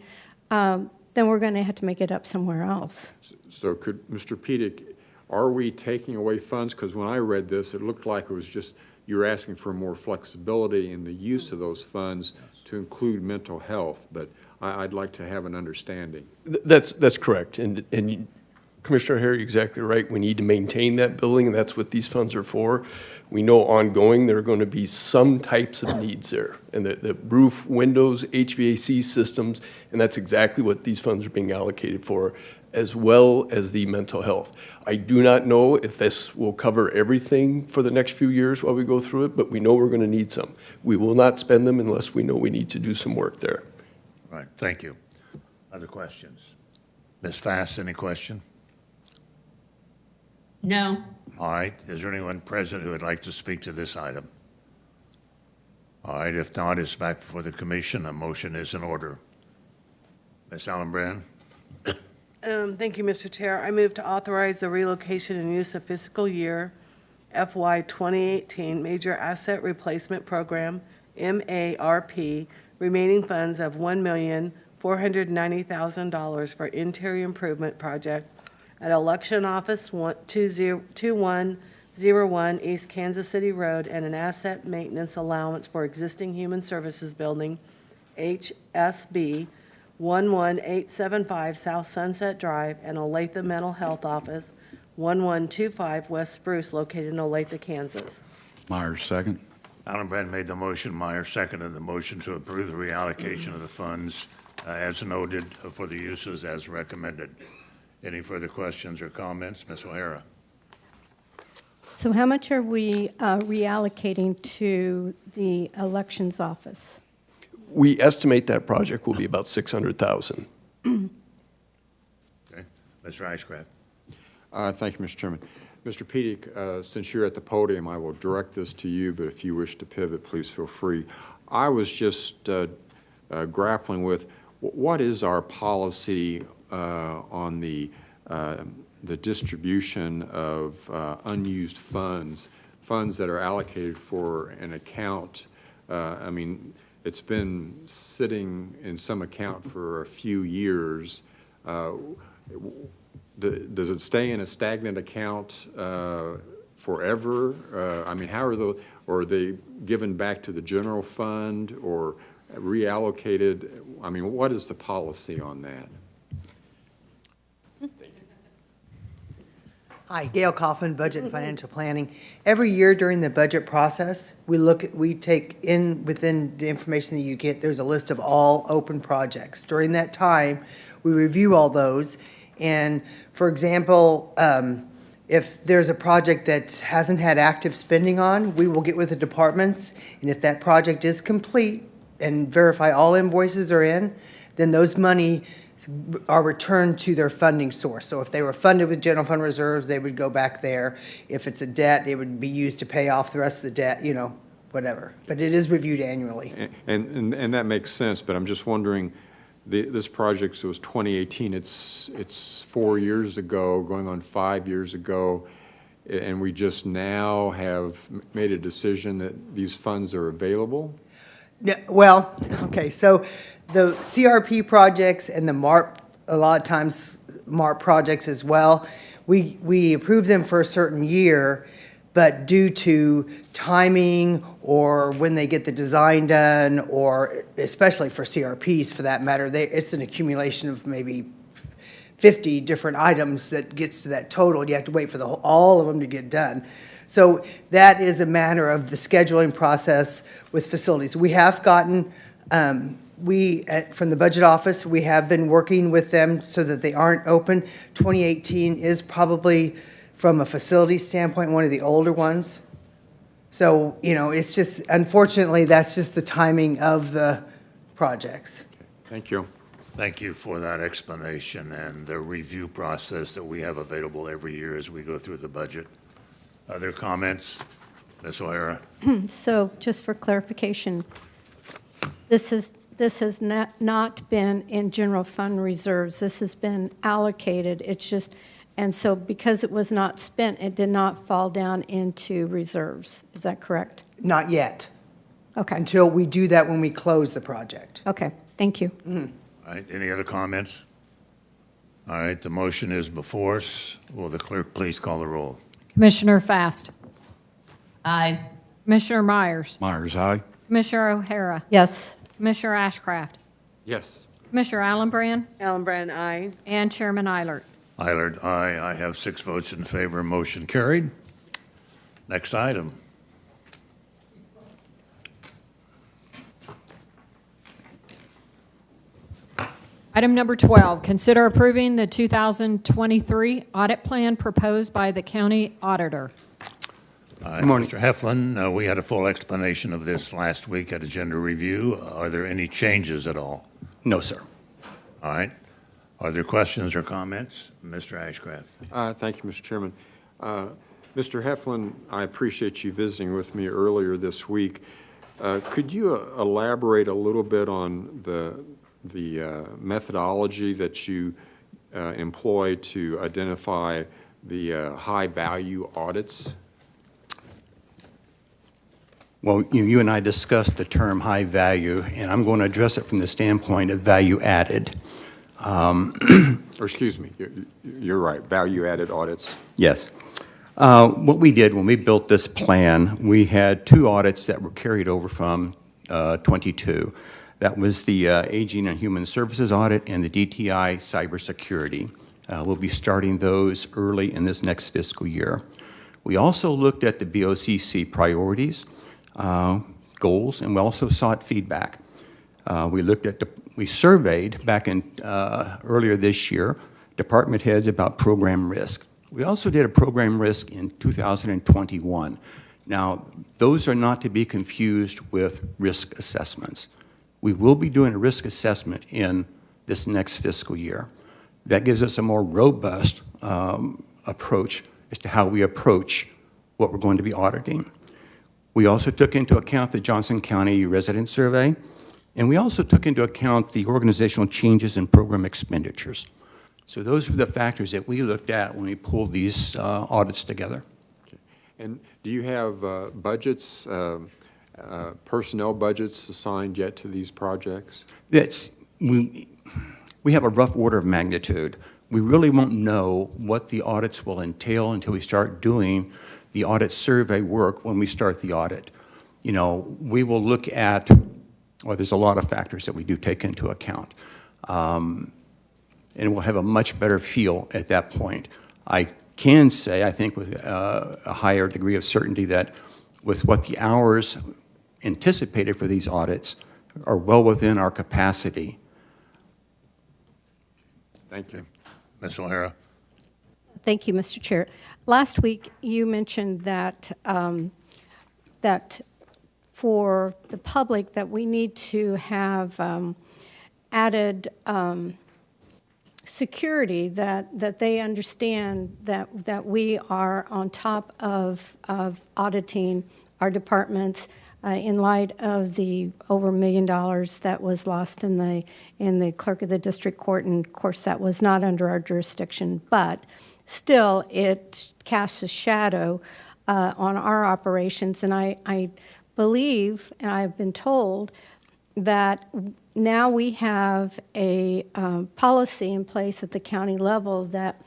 F: then we're going to have to make it up somewhere else.
E: So could, Mr. Pedic, are we taking away funds? Because when I read this, it looked like it was just, you're asking for more flexibility in the use of those funds to include mental health, but I'd like to have an understanding.
M: That's correct, and Commissioner O'Hara, you're exactly right. We need to maintain that building, and that's what these funds are for. We know ongoing there are going to be some types of needs there, and the roof, windows, HVAC systems, and that's exactly what these funds are being allocated for, as well as the mental health. I do not know if this will cover everything for the next few years while we go through it, but we know we're going to need some. We will not spend them unless we know we need to do some work there.
A: All right, thank you. Other questions? Ms. Fass, any question?
C: No.
A: All right, is there anyone present who would like to speak to this item? All right, if not, it's back before the commission. A motion is in order. Ms. Allenbrand?
D: Thank you, Mr. Chair. I move to authorize the relocation and use of fiscal year FY 2018 Major Asset Replacement Program, MARP, remaining funds of $1,490,000 for interior improvement project at Election Office 2101 East Kansas City Road, and an asset maintenance allowance for existing Human Services Building, HSB 11875 South Sunset Drive, and Olathe Mental Health Office 1125 West Spruce, located in Olathe, Kansas.
I: Myers, second.
A: Allenbrand made the motion. Meyer seconded the motion to approve the reallocation of the funds as noted for the uses as recommended. Any further questions or comments? Ms. O'Hara.
F: So how much are we reallocating to the elections office?
M: We estimate that project will be about $600,000.
A: Okay. Mr. Ashcraft.
E: Thank you, Mr. Chairman. Mr. Pedic, since you're at the podium, I will direct this to you, but if you wish to pivot, please feel free. I was just grappling with what is our policy on the distribution of unused funds that are allocated for an account. I mean, it's been sitting in some account for a few years. Does it stay in a stagnant account forever? I mean, how are those, or are they given back to the general fund or reallocated? I mean, what is the policy on that?
N: Hi, Gail Coughlin, Budget and Financial Planning. Every year during the budget process, we take in, within the information that you get, there's a list of all open projects. During that time, we review all those. And for example, if there's a project that hasn't had active spending on, we will get with the departments. And if that project is complete and verify all invoices are in, then those money are returned to their funding source. So if they were funded with general fund reserves, they would go back there. If it's a debt, it would be used to pay off the rest of the debt, you know, whatever. But it is reviewed annually.
E: And that makes sense, but I'm just wondering, this project was 2018, it's 4 years ago, going on 5 years ago, and we just now have made a decision that these funds are available?
N: Yeah, well, okay, so the CRP projects and the MARP, a lot of times MARP projects as well, we approve them for a certain year, but due to timing or when they get the design done, or especially for CRPs for that matter, it's an accumulation of maybe 50 different items that gets to that total. You have to wait for all of them to get done. So that is a matter of the scheduling process with facilities. We have gotten, from the budget office, we have been working with them so that they aren't open. 2018 is probably, from a facility standpoint, one of the older ones. So, you know, it's just, unfortunately, that's just the timing of the projects.
E: Thank you.
A: Thank you for that explanation and the review process that we have available every year as we go through the budget. Other comments? Ms. O'Hara?
F: So just for clarification, this has not been in general fund reserves. This has been allocated. It's just, and so because it was not spent, it did not fall down into reserves. Is that correct?
N: Not yet.
F: Okay.
N: Until we do that when we close the project.
F: Okay, thank you.
A: All right, any other comments? All right, the motion is before us. Will the clerk please call the roll?
B: Commissioner Fast.
C: Aye.
B: Commissioner Myers.
I: Myers, aye.
B: Commissioner O'Hara.
F: Yes.
B: Commissioner Ashcraft.
E: Yes.
B: Commissioner Allenbrand.
J: Allenbrand, aye.
B: And Chairman Eilert.
A: Eilert, aye. I have 6 votes in favor. Motion carried. Next item.
B: Item number 12, consider approving the 2023 audit plan proposed by the county auditor.
A: Good morning. Mr. Heflin, we had a full explanation of this last week at agenda review. Are there any changes at all?
O: No, sir.
A: All right. Are there questions or comments? Mr. Ashcraft.
E: Thank you, Mr. Chairman. Mr. Heflin, I appreciate you visiting with me earlier this week. Could you elaborate a little bit on the methodology that you employ to identify the high-value audits?
O: Well, you and I discussed the term high value, and I'm going to address it from the standpoint of value added.
E: Or excuse me, you're right, value-added audits.
O: Yes. What we did when we built this plan, we had 2 audits that were carried over from 22. That was the Aging and Human Services audit and the DTI cybersecurity. We'll be starting those early in this next fiscal year. We also looked at the BOCC priorities, goals, and we also sought feedback. We surveyed back in earlier this year department heads about program risk. We also did a program risk in 2021. Now, those are not to be confused with risk assessments. We will be doing a risk assessment in this next fiscal year. That gives us a more robust approach as to how we approach what we're going to be auditing. We also took into account the Johnson County Resident Survey, and we also took into account the organizational changes in program expenditures. So those were the factors that we looked at when we pulled these audits together.
E: Okay. And do you have budgets, personnel budgets assigned yet to these projects?
O: We have a rough order of magnitude. We really won't know what the audits will entail until we start doing the audit survey work when we start the audit. You know, we will look at, well, there's a lot of factors that we do take into account. And we'll have a much better feel at that point. I can say, I think with a higher degree of certainty, that with what the hours anticipated for these audits are well within our capacity.
E: Thank you.
A: Ms. O'Hara?
F: Thank you, Mr. Chair. Last week, you mentioned that, that for the public, that we need to have added security, that they understand that we are on top of auditing our departments in light of the over $1 million that was lost in the clerk of the district court. And of course, that was not under our jurisdiction, but still it casts a shadow on our operations. And I believe, and I've been told, that now we have a policy in place at the county level that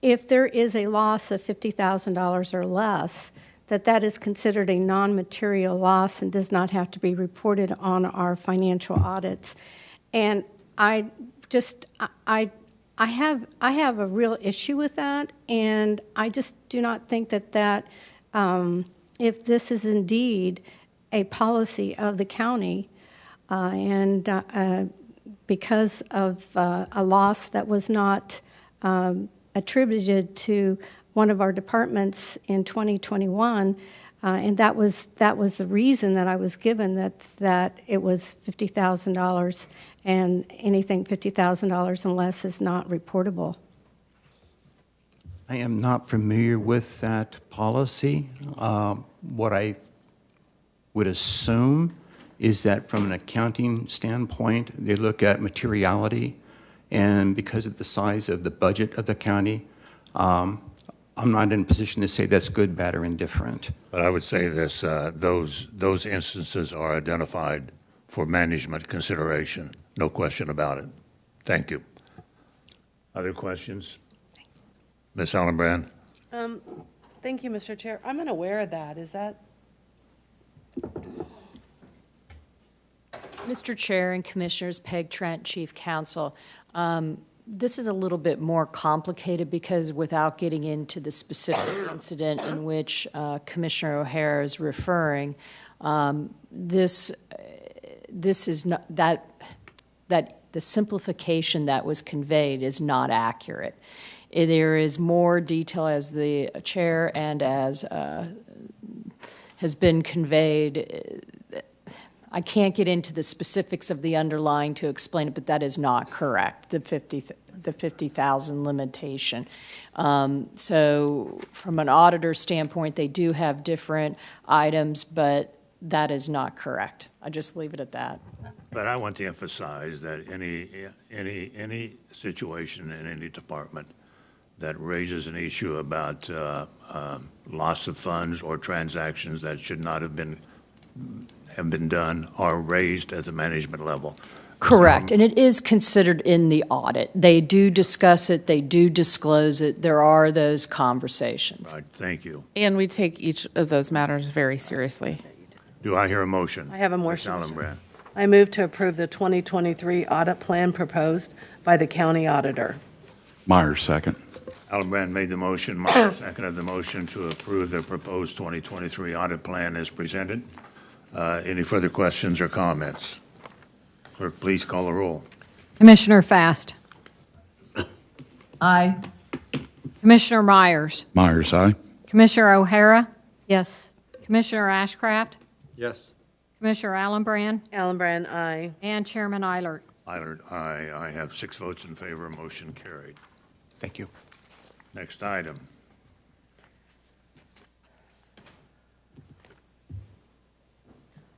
F: if there is a loss of $50,000 or less, that is considered a non-material loss and does not have to be reported on our financial audits. And I have a real issue with that, and I just do not think that if this is indeed a policy of the county, and because of a loss that was not attributed to one of our departments in 2021, and that was the reason that I was given, that it was $50,000, and anything $50,000 and less is not reportable.
O: I am not familiar with that policy. What I would assume is that from an accounting standpoint, they look at materiality, and because of the size of the budget of the county, I'm not in a position to say that's good, bad, or indifferent.
A: But I would say this, those instances are identified for management consideration, no question about it. Thank you. Other questions? Ms. Allenbrand?
D: Thank you, Mr. Chair. I'm unaware of that. Is that?
P: Mr. Chair and Commissioners, Peg Trent, Chief Counsel. This is a little bit more complicated because without getting into the specific incident in which Commissioner O'Hara is referring, this is not that the simplification that was conveyed is not accurate. There is more detail, as the chair and as has been conveyed. I can't get into the specifics of the underlying to explain it, but that is not correct, the 50,000 limitation. So from an auditor standpoint, they do have different items, but that is not correct. I just leave it at that.
A: But I want to emphasize that any situation in any department that raises an issue about loss of funds or transactions that should not have been done are raised at the management level.
P: Correct, and it is considered in the audit. They do discuss it, they do disclose it, there are those conversations.
A: Right, thank you.
Q: And we take each of those matters very seriously.
A: Do I hear a motion?
D: I have a motion.
A: Ms. Allenbrand.
D: I move to approve the 2023 audit plan proposed by the county auditor.
I: Myers, second.
A: Allenbrand made the motion, Myers seconded the motion to approve the proposed 2023 audit plan as presented. Any further questions or comments? Clerk, please call the roll.
B: Commissioner Fast.
C: Aye.
B: Commissioner Myers.
I: Myers, aye.
B: Commissioner O'Hara.
F: Yes.
B: Commissioner Ashcraft.
E: Yes.
B: Commissioner Allenbrand.
D: Allenbrand, aye.
B: And Chairman Eilert.
A: Eilert, aye. I have 6 votes in favor, motion carried.
O: Thank you.
A: Next item.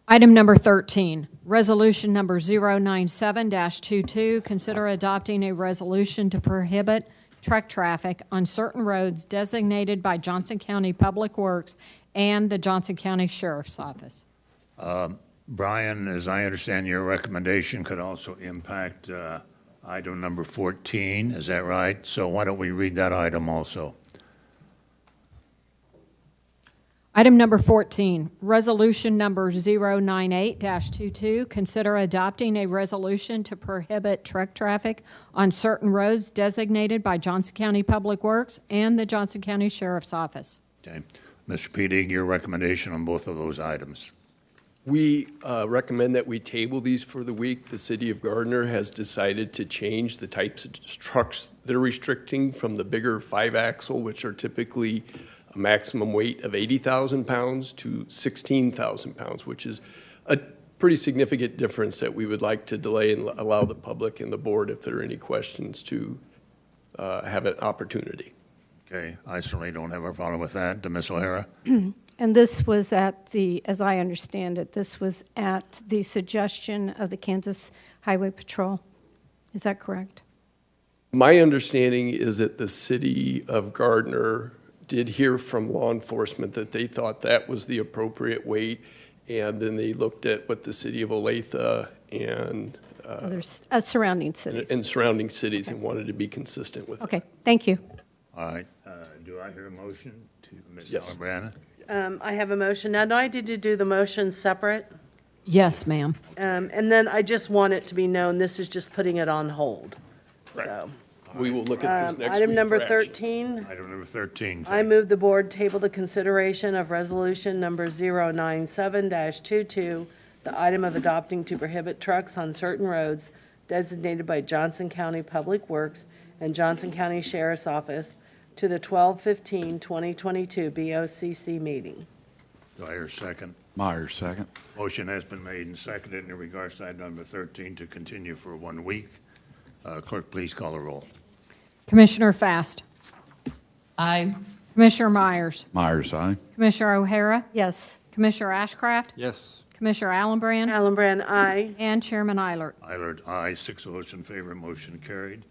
B: Item number 13, resolution number 097-22, consider adopting a resolution to prohibit truck traffic on certain roads designated by Johnson County Public Works and the Johnson County Sheriff's Office.
A: Brian, as I understand, your recommendation could also impact item number 14, is that right? So why don't we read that item also?
B: Item number 14, resolution number 098-22, consider adopting a resolution to prohibit truck traffic on certain roads designated by Johnson County Public Works and the Johnson County Sheriff's Office.
A: Okay. Mr. Pedig, your recommendation on both of those items.
M: We recommend that we table these for the week. The city of Gardner has decided to change the types of trucks they're restricting from the bigger 5-axle, which are typically a maximum weight of 80,000 pounds, to 16,000 pounds, which is a pretty significant difference that we would like to delay and allow the public and the board, if there are any questions, to have an opportunity.
A: Okay, I certainly don't have a problem with that. Ms. O'Hara?
F: And this was at the, as I understand it, this was at the suggestion of the Kansas Highway Patrol. Is that correct?
M: My understanding is that the city of Gardner did hear from law enforcement that they thought that was the appropriate weight, and then they looked at what the city of Olathe and
F: There's surrounding cities.
M: and surrounding cities and wanted to be consistent with
F: Okay, thank you.
A: All right. Do I hear a motion to Ms.
M: Yes.
A: Albrana?
D: I have a motion. Now, do I need to do the motion separate?
B: Yes, ma'am.
D: And then I just want it to be known, this is just putting it on hold. So,
M: We will look at this next week.
D: item number
M: for action.
D: 13.
A: Item number 13.
D: I move the board table the consideration of resolution number 097-22, the item of adopting to prohibit trucks on certain roads designated by Johnson County Public Works and Johnson County Sheriff's Office to the 12/15/2022 BOCC meeting.
A: Do I hear a second?
I: Myers, second.
A: Motion has been made and seconded in regards to item number 13 to continue for 1 week. Clerk, please call the roll.
B: Commissioner Fast.
C: Aye.
B: Commissioner Myers.
I: Myers, aye.
B: Commissioner O'Hara.
F: Yes.
B: Commissioner Ashcraft.
E: Yes.
B: Commissioner Allenbrand.
D: Allenbrand, aye.
B: And Chairman Eilert.
A: Eilert, aye. 6 votes in favor, motion carried.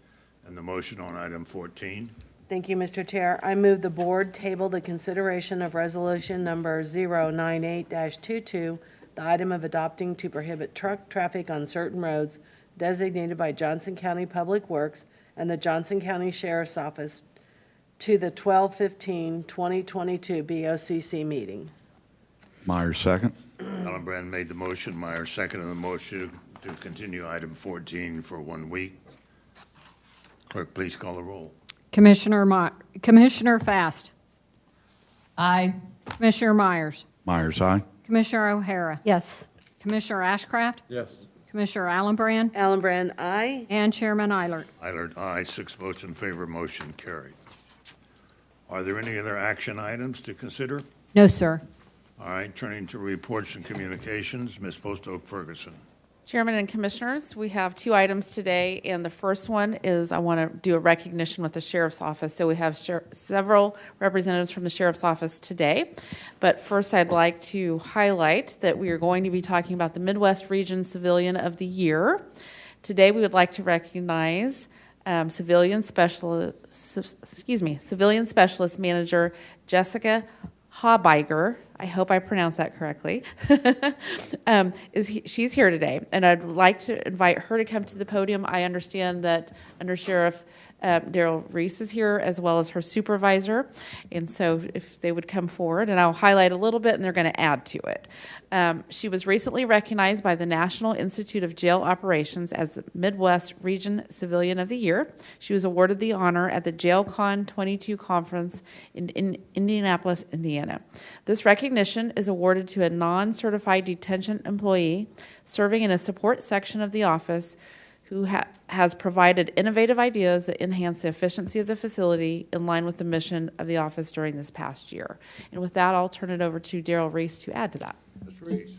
A: And the motion on item 14.
D: Thank you, Mr. Chair. I move the board table the consideration of resolution number 098-22, the item of adopting to prohibit truck traffic on certain roads designated by Johnson County Public Works and the Johnson County Sheriff's Office to the 12/15/2022 BOCC meeting.
I: Myers, second.
A: Allenbrand made the motion. Myers seconded the motion to continue item 14 for 1 week. Clerk, please call the roll.
B: Commissioner Fast.
C: Aye.
B: Commissioner Myers.
I: Myers, aye.
B: Commissioner O'Hara.
F: Yes.
B: Commissioner Ashcraft.
E: Yes.
B: Commissioner Allenbrand.
D: Allenbrand, aye.
B: And Chairman Eilert.
A: Eilert, aye. 6 votes in favor, motion carried. Are there any other action items to consider?
B: No, sir.
A: All right, turning to reports and communications, Ms. Postoke Ferguson.
Q: Chairman and Commissioners, we have 2 items today, and the first one is I want to do a recognition with the Sheriff's Office. So we have several representatives from the Sheriff's Office today. But first, I'd like to highlight that we are going to be talking about the Midwest Region Civilian of the Year. Today, we would like to recognize Civilian Specialist Manager Jessica Haubiger. I hope I pronounced that correctly. She's here today, and I'd like to invite her to come to the podium. I understand that Under Sheriff Daryl Reese is here, as well as her supervisor, and so if they would come forward, and I'll highlight a little bit, and they're going to add to it. She was recently recognized by the National Institute of Jail Operations as the Midwest Region Civilian of the Year. She was awarded the honor at the JailCon 22 conference in Indianapolis, Indiana. This recognition is awarded to a non-certified detention employee serving in a support section of the office who has provided innovative ideas that enhance the efficiency of the facility in line with the mission of the office during this past year. And with that, I'll turn it over to Daryl Reese to add to that.
A: Mr. Reese.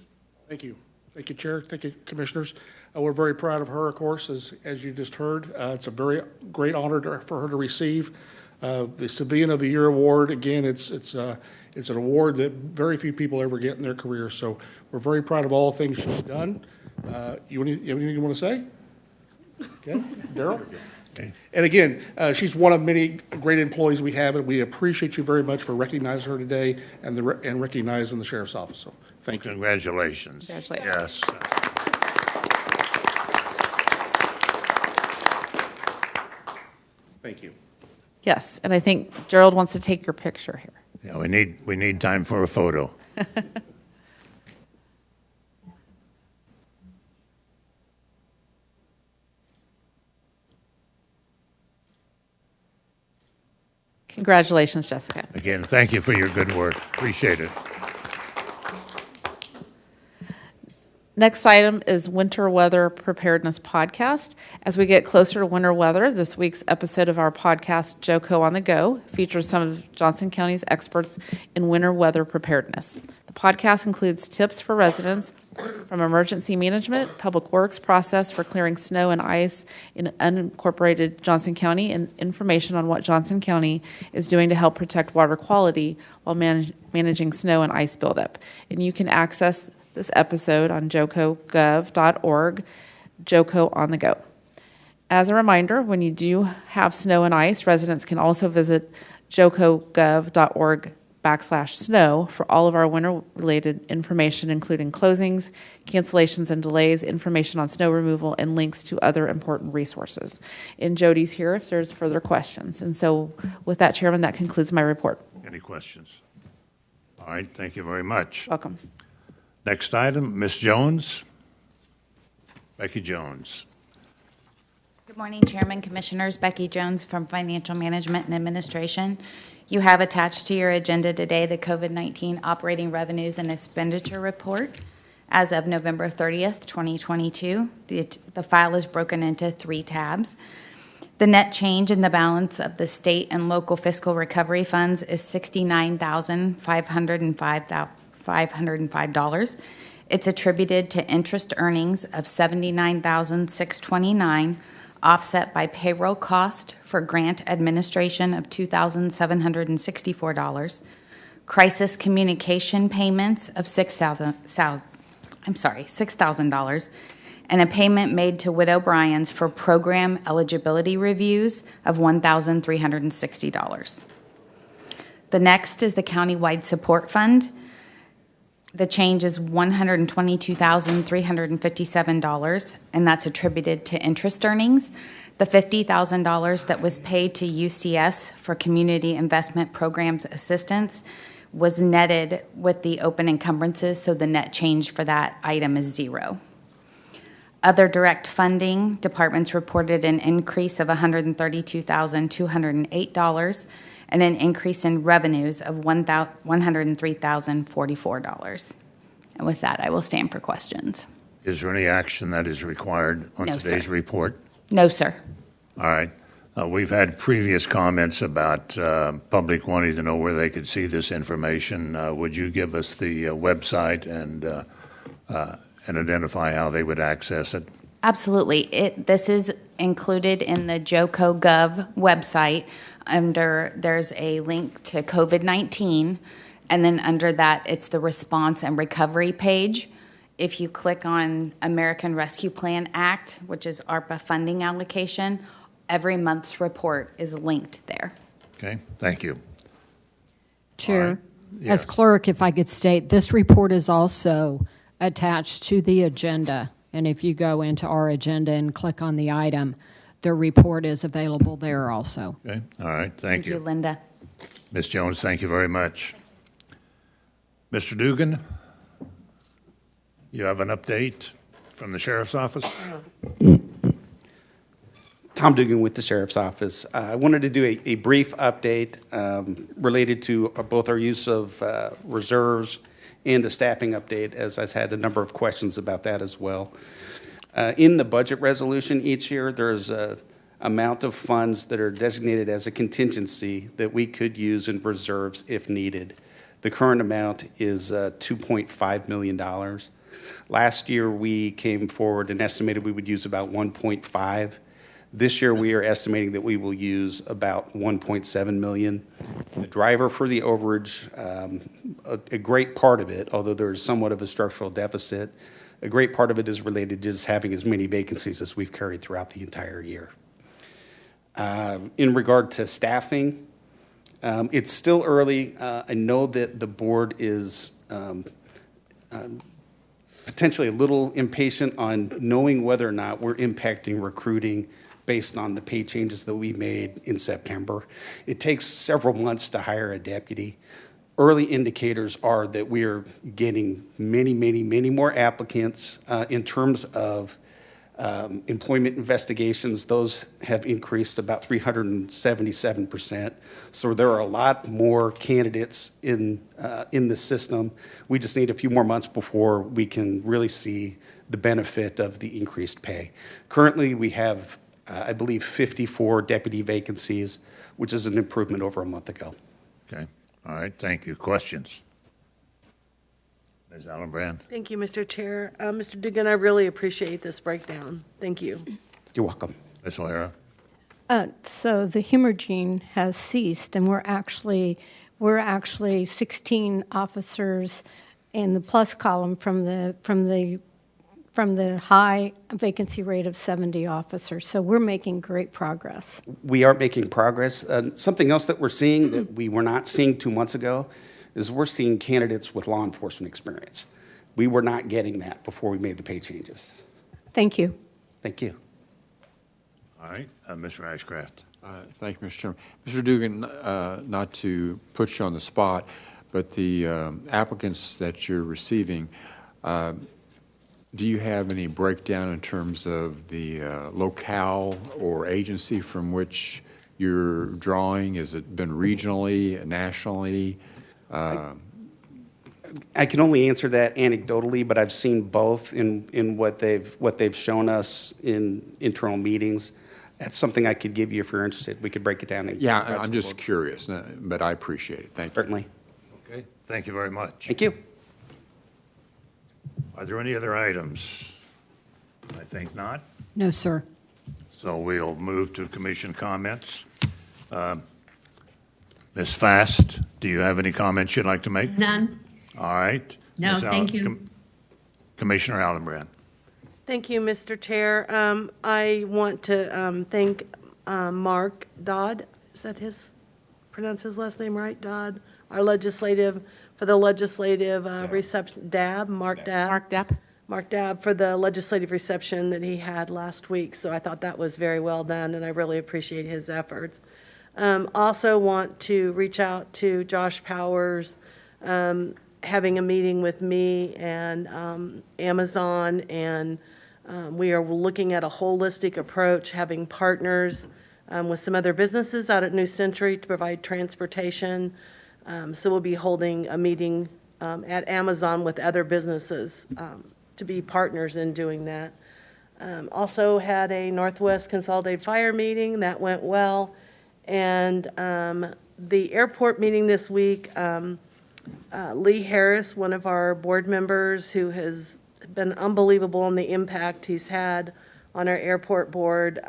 R: Thank you. Thank you, Chair. Thank you, Commissioners. We're very proud of her, of course, as you just heard. It's a very great honor for her to receive the Civilian of the Year award. Again, it's an award that very few people ever get in their career. So we're very proud of all the things she's done. You have anything you want to say? Okay, Daryl? Okay. And again, she's one of many great employees we have, and we appreciate you very much for recognizing her today and recognizing the Sheriff's Office. So thank you.
A: Congratulations.
Q: Congratulations.
A: Yes.
R: Thank you.
Q: Yes, and I think Gerald wants to take your picture here.
A: Yeah, we need time for a photo.
Q: Congratulations, Jessica.
A: Again, thank you for your good work. Appreciate it.
Q: Next item is winter weather preparedness podcast. As we get closer to winter weather, this week's episode of our podcast, JOCO on the Go, features some of Johnson County's experts in winter weather preparedness. The podcast includes tips for residents from emergency management, public works process for clearing snow and ice in unincorporated Johnson County, and information on what Johnson County is doing to help protect water quality while managing snow and ice buildup. And you can access this episode on jocogov.org, JOCO on the Go. As a reminder, when you do have snow and ice, residents can also visit jocogov.org/snow for all of our winter-related information, including closings, cancellations, and delays, information on snow removal, and links to other important resources. And Jody's here if there's further questions. And so with that, Chairman, that concludes my report.
A: Any questions? All right, thank you very much.
Q: Welcome.
A: Next item, Ms. Jones. Becky Jones.
S: Good morning, Chairman, Commissioners. Becky Jones from Financial Management and Administration. You have attached to your agenda today the COVID-19 Operating Revenues and Expenditure Report as of November 30th, 2022. The file is broken into 3 tabs. The net change in the balance of the state and local fiscal recovery funds is $69,505. It's attributed to interest earnings of $79,629, offset by payroll cost for grant administration of $2,764, crisis communication payments of $6,000, and a payment made to Widow Bryans for program eligibility reviews of $1,360. The next is the countywide support fund. The change is $122,357, and that's attributed to interest earnings. The $50,000 that was paid to UCS for Community Investment Programs assistance was netted with the open encumbrances, so the net change for that item is 0. Other direct funding, departments reported an increase of $132,208 and an increase in revenues of $103,044. And with that, I will stand for questions.
A: Is there any action that is required on
S: No,
A: today's
S: sir.
A: report?
S: No, sir.
A: All right. We've had previous comments about public wanting to know where they could see this information. Would you give us the website and identify how they would access it?
S: Absolutely. This is included in the JOCO Gov website. There's a link to COVID-19, and then under that, it's the response and recovery page. If you click on American Rescue Plan Act, which is ARPA funding allocation, every month's report is linked there.
A: Okay, thank you.
B: Chair,
A: right. Yes.
B: as clerk, if I could state, this report is also attached to the agenda. And if you go into our agenda and click on the item, the report is available there also.
A: Okay, all right, thank you.
S: Linda.
A: Ms. Jones, thank you very much. Mr. Dugan, you have an update from the Sheriff's Office?
T: Tom Dugan with the Sheriff's Office. I wanted to do a brief update related to both our use of reserves and a staffing update, as I've had a number of questions about that as well. In the budget resolution each year, there's a amount of funds that are designated as a contingency that we could use in reserves if needed. The current amount is $2.5 million. Last year, we came forward and estimated we would use about 1.5. This year, we are estimating that we will use about 1.7 million. The driver for the overage, a great part of it, although there is somewhat of a structural deficit, a great part of it is related to just having as many vacancies as we've carried throughout the entire year. In regard to staffing, it's still early. I know that the board is potentially a little impatient on knowing whether or not we're impacting recruiting based on the pay changes that we made in September. It takes several months to hire a deputy. early indicators are that we are getting many more applicants. In terms of employment investigations, those have increased about 377%. So there are a lot more candidates in the system. We just need a few more months before we can really see the benefit of the increased pay. Currently, we have, I believe, 54 deputy vacancies, which is an improvement over a month ago.
A: Okay. All right. Thank you. Questions? Ms. Allenbrand?
D: Thank you, Mr. Chair. Mr. Dugan, I really appreciate this breakdown. Thank you.
T: You're welcome.
A: Ms. O'Hara?
F: So the humorgene has ceased, and we're actually 16 officers in the plus column from the high vacancy rate of 70 officers. So we're making great progress.
T: We are making progress. Something else that we're seeing that we were not seeing 2 months ago is we're seeing candidates with law enforcement experience. We were not getting that before we made the pay changes.
F: Thank you.
T: Thank you.
A: All right. Mr. Ashcraft?
E: Thank you, Mr. Chairman. Mr. Dugan, not to put you on the spot, but the applicants that you're receiving, do you have any breakdown in terms of the locale or agency from which you're drawing? Has it been regionally, nationally?
T: I can only answer that anecdotally, but I've seen both in what they've shown us in internal meetings. That's something I could give you if you're interested. We could break it down.
E: Yeah, I'm just curious, but I appreciate it. Thank you.
T: Certainly.
A: Okay. Thank you very much.
T: Thank you.
A: Are there any other items? I think not.
B: No, sir.
A: So we'll move to commission comments. Ms. Fast, do you have any comments you'd like to make?
C: None.
A: All right.
C: No,
A: Ms.
C: thank you.
A: Commissioner Allenbrand.
D: Thank you, Mr. Chair. I want to thank Mark Dodd. Is that pronounce his last name right? Dodd, our for the legislative reception. Mark Dabb for the legislative reception that he had last week. So I thought that was very well done, and I really appreciate his efforts. Also want to reach out to Josh Powers, having a meeting with me and Amazon, and we are looking at a holistic approach, having partners with some other businesses out at New Century to provide transportation. So we'll be holding a meeting at Amazon with other businesses to be partners in doing that. Also had a Northwest Consolidated Fire meeting. That went well. And the airport meeting this week, Lee Harris, one of our board members who has been unbelievable on the impact he's had on our airport board,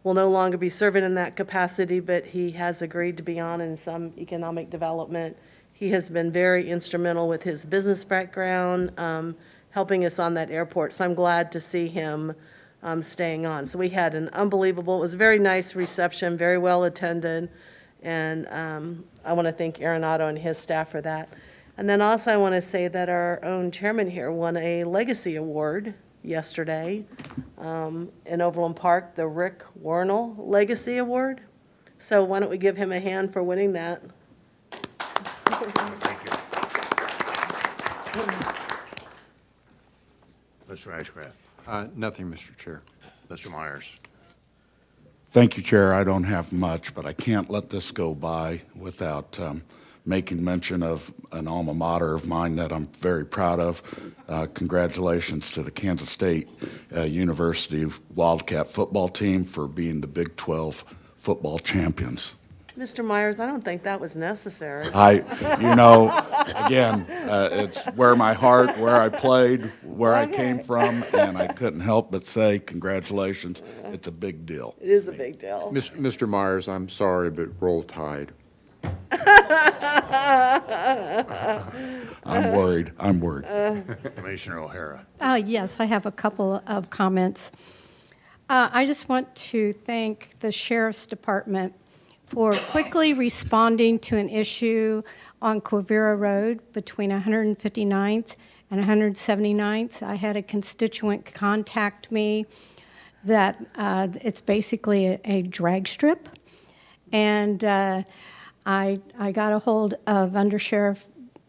D: will no longer be serving in that capacity, but he has agreed to be on in some economic development. He has been very instrumental with his business background, helping us on that airport. So I'm glad to see him staying on. So we had an unbelievable, it was a very nice reception, very well attended. And I want to thank Arenado and his staff for that. And then also I want to say that our own chairman here won a Legacy Award yesterday in Overland Park, the Rick Warnell Legacy Award. So why don't we give him a hand for winning that?
A: Thank you. Mr. Ashcraft.
E: Nothing, Mr. Chair.
A: Mr. Myers.
I: Thank you, Chair. I don't have much, but I can't let this go by without making mention of an alma mater of mine that I'm very proud of. Congratulations to the Kansas State University Wildcat football team for being the Big 12 football champions.
D: Mr. Myers, I don't think that was necessary.
I: Again, it's where my heart, where I played, where I came from, and I couldn't help but say congratulations. It's a big deal.
D: It is a big deal.
E: Mr. Myers, I'm sorry, but roll tide.
I: I'm worried.
A: Commissioner O'Hara.
F: Yes, I have a couple of comments. I just want to thank the Sheriff's Department for quickly responding to an issue on Quivira Road between 159th and 179th. I had a constituent contact me that it's basically a drag strip. And I got a hold of Undersheriff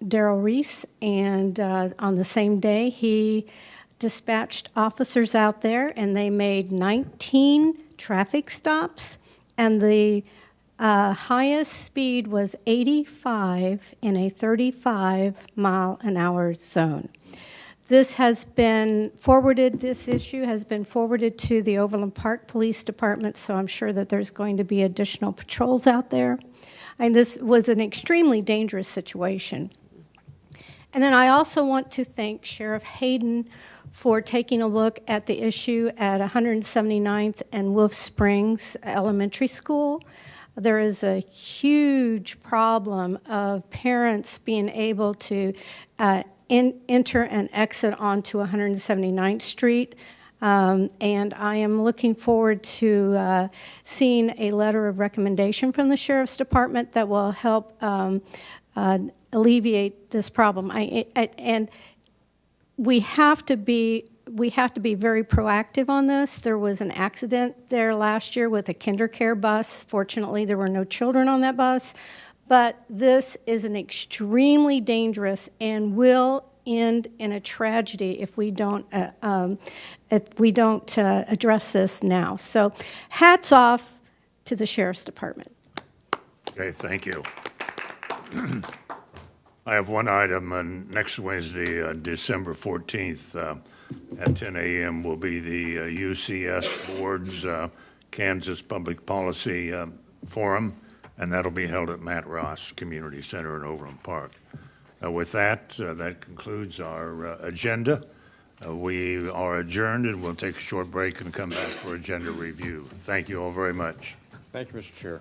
F: Daryl Reese, and on the same day, he dispatched officers out there, and they made 19 traffic stops, and the highest speed was 85 in a 35-mile-an-hour zone. This has been forwarded, this issue has been forwarded to the Overland Park Police Department, so I'm sure that there's going to be additional patrols out there. And this was an extremely dangerous situation. And then I also want to thank Sheriff Hayden for taking a look at the issue at 179th and Wolf Springs Elementary School. There is a huge problem of parents being able to enter and exit onto 179th Street. And I am looking forward to seeing a letter of recommendation from the Sheriff's Department that will help alleviate this problem. And we have to be very proactive on this. There was an accident there last year with a KinderCare bus. Fortunately, there were no children on that bus. But this is an extremely dangerous and will end in a tragedy if we don't address this now. So, hats off to the Sheriff's Department.
A: Okay, thank you. I have one item. Next Wednesday, December 14th, at 10 a.m. will be the UCS Board's Kansas Public Policy Forum, and that'll be held at Matt Ross Community Center in Overland Park. With that, that concludes our agenda. We are adjourned, and we'll take a short break and come back for agenda review. Thank you all very much.
E: Thank you, Mr. Chair.